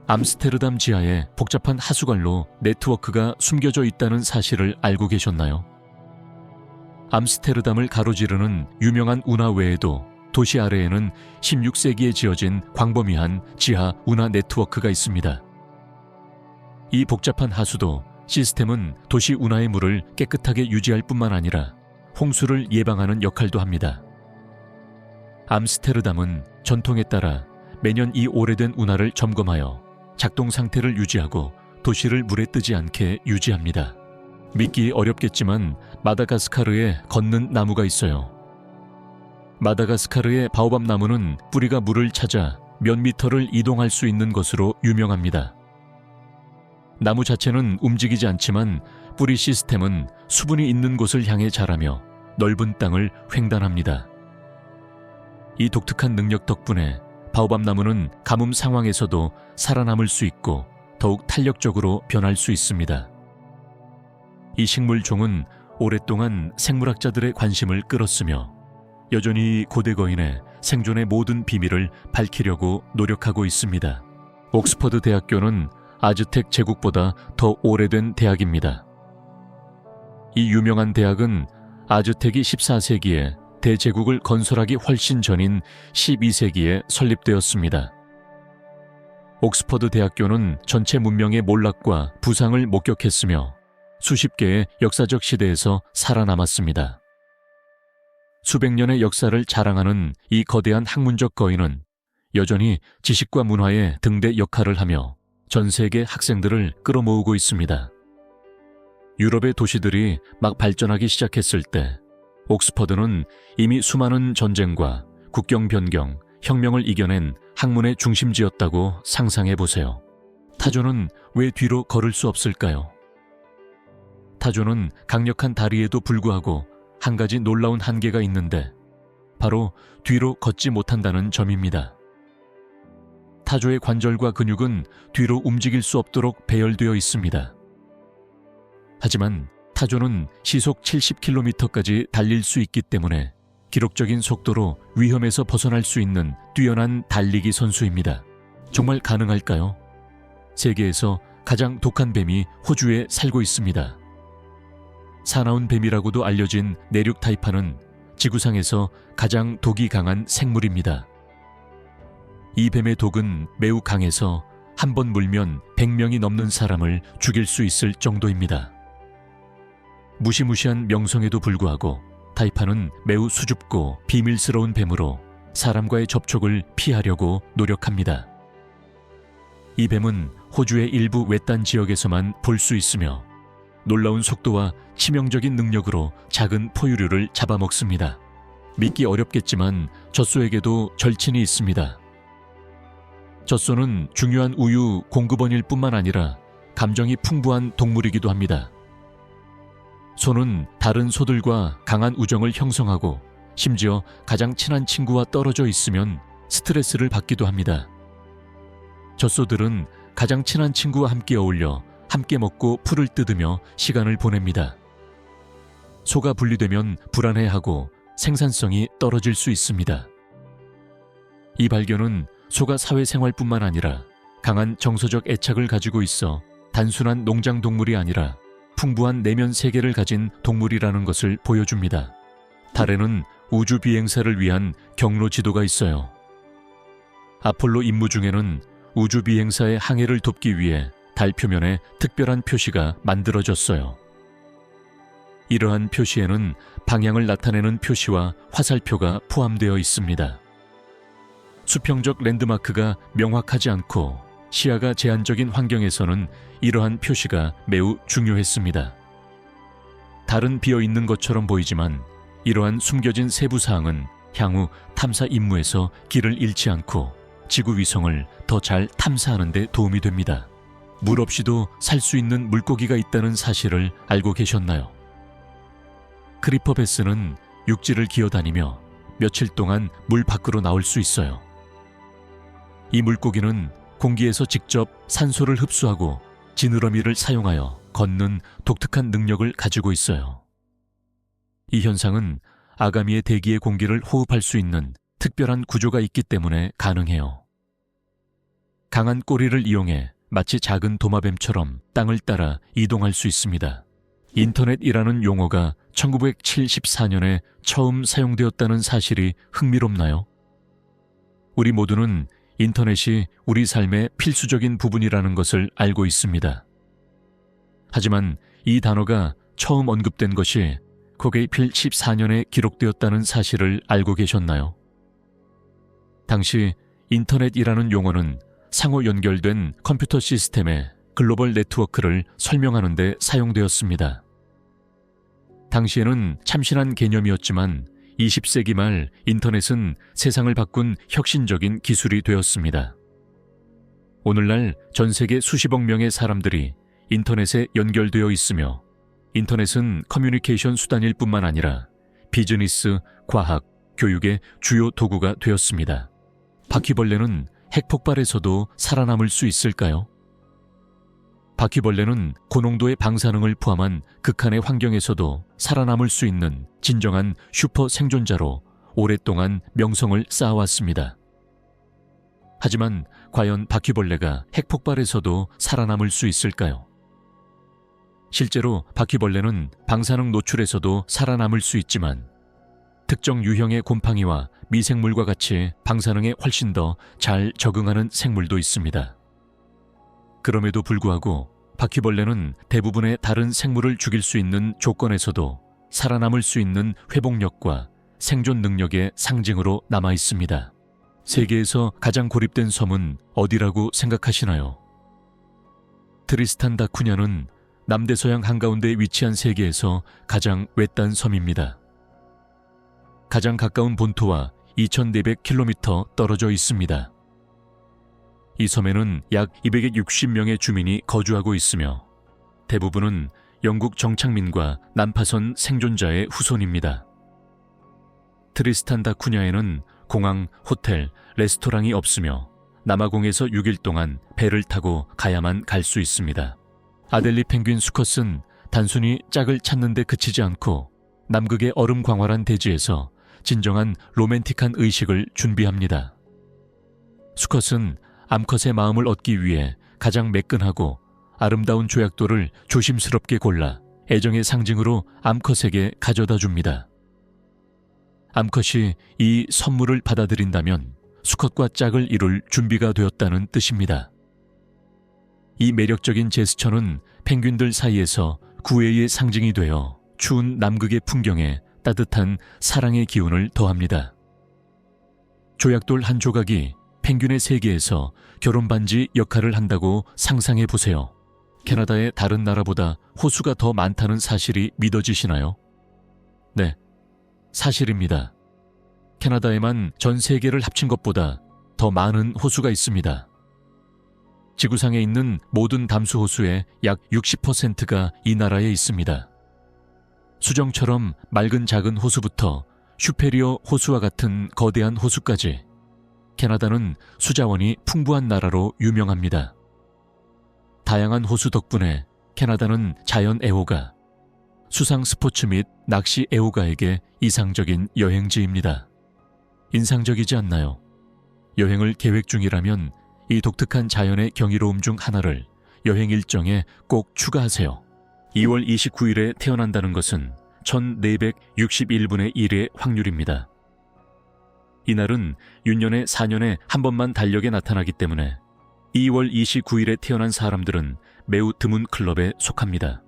S1: 암스테르담 지하에 복잡한 하수관로 네트워크가 숨겨져 있다는 사실을 알고 계셨나요? 암스테르담을 가로지르는 유명한 운하 외에도 도시 아래에는 16세기에 지어진 광범위한 지하 운하 네트워크가 있습니다. 이 복잡한 하수도 시스템은 도시 운하의 물을 깨끗하게 유지할 뿐만 아니라 홍수를 예방하는 역할도 합니다. 암스테르담은 전통에 따라 매년 이 오래된 운하를 점검하여 작동 상태를 유지하고 도시를 물에 뜨지 않게 유지합니다. 믿기 어렵겠지만 마다가스카르에 걷는 나무가 있어요. 마다가스카르의 바오밥 나무는 뿌리가 물을 찾아 몇 미터를 이동할 수 있는 것으로 유명합니다. 나무 자체는 움직이지 않지만 뿌리 시스템은 수분이 있는 곳을 향해 자라며 넓은 땅을 횡단합니다. 이 독특한 능력 덕분에 바오밥 나무는 가뭄 상황에서도 살아남을 수 있고 더욱 탄력적으로 변할 수 있습니다. 이 식물종은 오랫동안 생물학자들의 관심을 끌었으며 여전히 고대 거인의 생존의 모든 비밀을 밝히려고 노력하고 있습니다. 옥스퍼드 대학교는 아즈텍 제국보다 더 오래된 대학입니다. 이 유명한 대학은 아즈텍이 14세기에 대제국을 건설하기 훨씬 전인 12세기에 설립되었습니다. 옥스퍼드 대학교는 전체 문명의 몰락과 부상을 목격했으며 수십 개의 역사적 시대에서 살아남았습니다. 수백 년의 역사를 자랑하는 이 거대한 학문적 거인은 여전히 지식과 문화의 등대 역할을 하며 전 세계 학생들을 끌어모으고 있습니다. 유럽의 도시들이 막 발전하기 시작했을 때 옥스퍼드는 이미 수많은 전쟁과 국경 변경, 혁명을 이겨낸 학문의 중심지였다고 상상해 보세요. 타조는 왜 뒤로 걸을 수 없을까요? 타조는 강력한 다리에도 불구하고 한 가지 놀라운 한계가 있는데 바로 뒤로 걷지 못한다는 점입니다. 타조의 관절과 근육은 뒤로 움직일 수 없도록 배열되어 있습니다. 하지만 타조는 시속 70km까지 달릴 수 있기 때문에 기록적인 속도로 위험에서 벗어날 수 있는 뛰어난 달리기 선수입니다. 정말 가능할까요? 세계에서 가장 독한 뱀이 호주에 살고 있습니다. 사나운 뱀이라고도 알려진 내륙 타이파는 지구상에서 가장 독이 강한 생물입니다. 이 뱀의 독은 매우 강해서 한 번 물면 100명이 넘는 사람을 죽일 수 있을 정도입니다. 무시무시한 명성에도 불구하고 타이파는 매우 수줍고 비밀스러운 뱀으로 사람과의 접촉을 피하려고 노력합니다. 이 뱀은 호주의 일부 외딴 지역에서만 볼 수 있으며 놀라운 속도와 치명적인 능력으로 작은 포유류를 잡아먹습니다. 믿기 어렵겠지만 젖소에게도 절친이 있습니다. 젖소는 중요한 우유 공급원일 뿐만 아니라 감정이 풍부한 동물이기도 합니다. 소는 다른 소들과 강한 우정을 형성하고 심지어 가장 친한 친구와 떨어져 있으면 스트레스를 받기도 합니다. 젖소들은 가장 친한 친구와 함께 어울려 함께 먹고 풀을 뜯으며 시간을 보냅니다. 소가 분리되면 불안해하고 생산성이 떨어질 수 있습니다. 이 발견은 소가 사회생활뿐만 아니라 강한 정서적 애착을 가지고 있어 단순한 농장 동물이 아니라 풍부한 내면 세계를 가진 동물이라는 것을 보여줍니다. 달에는 우주 비행사를 위한 경로 지도가 있어요. 아폴로 임무 중에는 우주 비행사의 항해를 돕기 위해 달 표면에 특별한 표시가 만들어졌어요. 이러한 표시에는 방향을 나타내는 표시와 화살표가 포함되어 있습니다. 수평적 랜드마크가 명확하지 않고 시야가 제한적인 환경에서는 이러한 표시가 매우 중요했습니다. 달은 비어있는 것처럼 보이지만 이러한 숨겨진 세부 사항은 향후 탐사 임무에서 길을 잃지 않고 지구 위성을 더 잘 탐사하는 데 도움이 됩니다. 물 없이도 살 수 있는 물고기가 있다는 사실을 알고 계셨나요? 크리퍼 베스는 육지를 기어다니며 며칠 동안 물 밖으로 나올 수 있어요. 이 물고기는 공기에서 직접 산소를 흡수하고 지느러미를 사용하여 걷는 독특한 능력을 가지고 있어요. 이 현상은 아가미의 대기의 공기를 호흡할 수 있는 특별한 구조가 있기 때문에 가능해요. 강한 꼬리를 이용해 마치 작은 도마뱀처럼 땅을 따라 이동할 수 있습니다. 인터넷이라는 용어가 1974년에 처음 사용되었다는 사실이 흥미롭나요? 우리 모두는 인터넷이 우리 삶의 필수적인 부분이라는 것을 알고 있습니다. 하지만 이 단어가 처음 언급된 것이 고게이필 14년에 기록되었다는 사실을 알고 계셨나요? 당시 인터넷이라는 용어는 상호 연결된 컴퓨터 시스템의 글로벌 네트워크를 설명하는 데 사용되었습니다. 당시에는 참신한 개념이었지만 20세기 말 인터넷은 세상을 바꾼 혁신적인 기술이 되었습니다. 오늘날 전 세계 수십억 명의 사람들이 인터넷에 연결되어 있으며 인터넷은 커뮤니케이션 수단일 뿐만 아니라 비즈니스, 과학, 교육의 주요 도구가 되었습니다. 바퀴벌레는 핵폭발에서도 살아남을 수 있을까요? 바퀴벌레는 고농도의 방사능을 포함한 극한의 환경에서도 살아남을 수 있는 진정한 슈퍼 생존자로 오랫동안 명성을 쌓아왔습니다. 하지만 과연 바퀴벌레가 핵폭발에서도 살아남을 수 있을까요? 실제로 바퀴벌레는 방사능 노출에서도 살아남을 수 있지만 특정 유형의 곰팡이와 미생물과 같이 방사능에 훨씬 더 잘 적응하는 생물도 있습니다. 그럼에도 불구하고 바퀴벌레는 대부분의 다른 생물을 죽일 수 있는 조건에서도 살아남을 수 있는 회복력과 생존 능력의 상징으로 남아 있습니다. 세계에서 가장 고립된 섬은 어디라고 생각하시나요? 트리스탄 다 쿠냐는 남대서양 한가운데 위치한 세계에서 가장 외딴 섬입니다. 가장 가까운 본토와 2,400km 떨어져 있습니다. 이 섬에는 약 260명의 주민이 거주하고 있으며 대부분은 영국 정착민과 난파선 생존자의 후손입니다. 트리스탄 다 쿠냐에는 공항, 호텔, 레스토랑이 없으며 남아공에서 6일 동안 배를 타고 가야만 갈 수 있습니다. 아델리 펭귄 수컷은 단순히 짝을 찾는 데 그치지 않고 남극의 얼음 광활한 대지에서 진정한 로맨틱한 의식을 준비합니다. 수컷은 암컷의 마음을 얻기 위해 가장 매끈하고 아름다운 조약돌을 조심스럽게 골라 애정의 상징으로 암컷에게 가져다 줍니다. 암컷이 이 선물을 받아들인다면 수컷과 짝을 이룰 준비가 되었다는 뜻입니다. 이 매력적인 제스처는 펭귄들 사이에서 구애의 상징이 되어 추운 남극의 풍경에 따뜻한 사랑의 기운을 더합니다. 조약돌 한 조각이 펭귄의 세계에서 결혼반지 역할을 한다고 상상해 보세요. 캐나다의 다른 나라보다 호수가 더 많다는 사실이 믿어지시나요? 네, 사실입니다. 캐나다에만 전 세계를 합친 것보다 더 많은 호수가 있습니다. 지구상에 있는 모든 담수 호수의 약 60%가 이 나라에 있습니다. 수정처럼 맑은 작은 호수부터 슈페리어 호수와 같은 거대한 호수까지 캐나다는 수자원이 풍부한 나라로 유명합니다. 다양한 호수 덕분에 캐나다는 자연 애호가, 수상 스포츠 및 낚시 애호가에게 이상적인 여행지입니다. 인상적이지 않나요? 여행을 계획 중이라면 이 독특한 자연의 경이로움 중 하나를 여행 일정에 꼭 추가하세요. 2월 29일에 태어난다는 것은 1461분의 1의 확률입니다. 이날은 윤년의 4년에 한 번만 달력에 나타나기 때문에 2월 29일에 태어난 사람들은 매우 드문 클럽에 속합니다.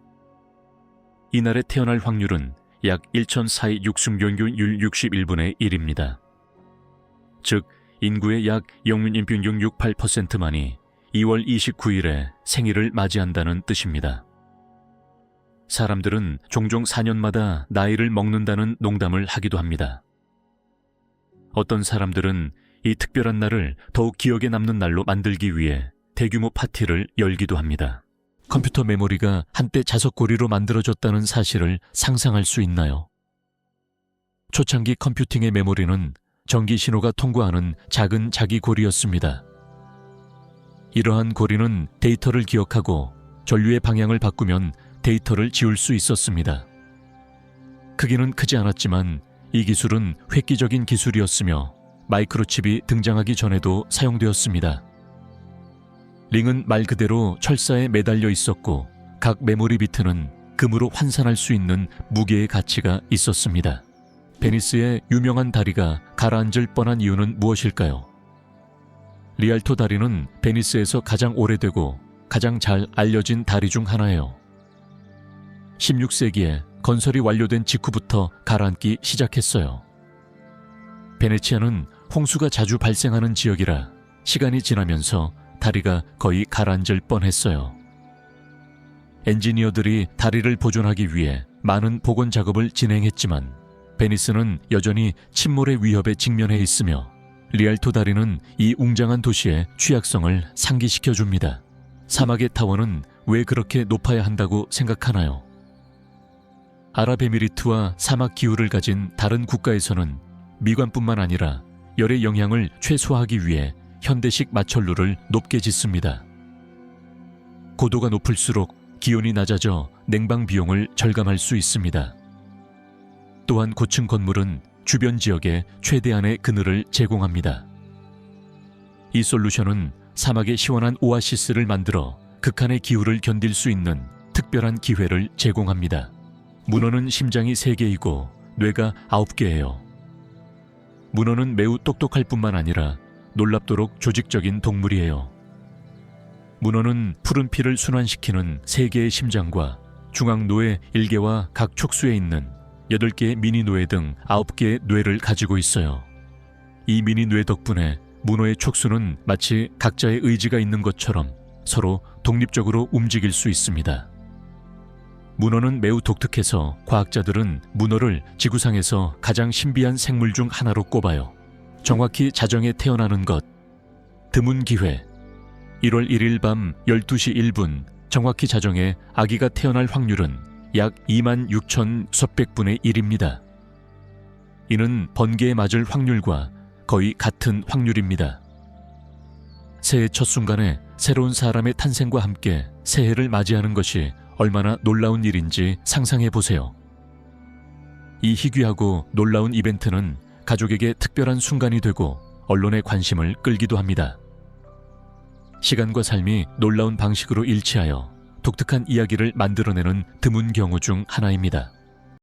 S1: 이날에 태어날 확률은 약 1,466율 61분의 1입니다. 즉 인구의 약 0.668%만이 2월 29일에 생일을 맞이한다는 뜻입니다. 사람들은 종종 4년마다 나이를 먹는다는 농담을 하기도 합니다. 어떤 사람들은 이 특별한 날을 더욱 기억에 남는 날로 만들기 위해 대규모 파티를 열기도 합니다. 컴퓨터 메모리가 한때 자석고리로 만들어졌다는 사실을 상상할 수 있나요? 초창기 컴퓨팅의 메모리는 전기 신호가 통과하는 작은 자기고리였습니다. 이러한 고리는 데이터를 기억하고 전류의 방향을 바꾸면 데이터를 지울 수 있었습니다. 크기는 크지 않았지만 이 기술은 획기적인 기술이었으며 마이크로칩이 등장하기 전에도 사용되었습니다. 링은 말 그대로 철사에 매달려 있었고 각 메모리 비트는 금으로 환산할 수 있는 무게의 가치가 있었습니다. 베니스의 유명한 다리가 가라앉을 뻔한 이유는 무엇일까요? 리알토 다리는 베니스에서 가장 오래되고 가장 잘 알려진 다리 중 하나예요. 16세기에 건설이 완료된 직후부터 가라앉기 시작했어요. 베네치아는 홍수가 자주 발생하는 지역이라 시간이 지나면서 다리가 거의 가라앉을 뻔했어요. 엔지니어들이 다리를 보존하기 위해 많은 복원 작업을 진행했지만 베니스는 여전히 침몰의 위협에 직면해 있으며 리알토 다리는 이 웅장한 도시의 취약성을 상기시켜줍니다. 사막의 타워는 왜 그렇게 높아야 한다고 생각하나요? 아랍에미리트와 사막 기후를 가진 다른 국가에서는 미관뿐만 아니라 열의 영향을 최소화하기 위해 현대식 마철루를 높게 짓습니다. 고도가 높을수록 기온이 낮아져 냉방 비용을 절감할 수 있습니다. 또한 고층 건물은 주변 지역에 최대한의 그늘을 제공합니다. 이 솔루션은 사막의 시원한 오아시스를 만들어 극한의 기후를 견딜 수 있는 특별한 기회를 제공합니다. 문어는 심장이 3개이고 뇌가 9개예요. 문어는 매우 똑똑할 뿐만 아니라 놀랍도록 조직적인 동물이에요. 문어는 푸른 피를 순환시키는 3개의 심장과 중앙노의 1개와 각 촉수에 있는 8개의 미니노에 등 9개의 뇌를 가지고 있어요. 이 미니뇌 덕분에 문어의 촉수는 마치 각자의 의지가 있는 것처럼 서로 독립적으로 움직일 수 있습니다. 문어는 매우 독특해서 과학자들은 문어를 지구상에서 가장 신비한 생물 중 하나로 꼽아요. 정확히 자정에 태어나는 것. 드문 기회. 1월 1일 밤 12시 1분 정확히 자정에 아기가 태어날 확률은 약 26,000수백분의 1입니다. 이는 번개에 맞을 확률과 거의 같은 확률입니다. 새해 첫 순간에 새로운 사람의 탄생과 함께 새해를 맞이하는 것이 얼마나 놀라운 일인지 상상해 보세요. 이 희귀하고 놀라운 이벤트는 가족에게 특별한 순간이 되고 언론의 관심을 끌기도 합니다. 시간과 삶이 놀라운 방식으로 일치하여 독특한 이야기를 만들어내는 드문 경우 중 하나입니다.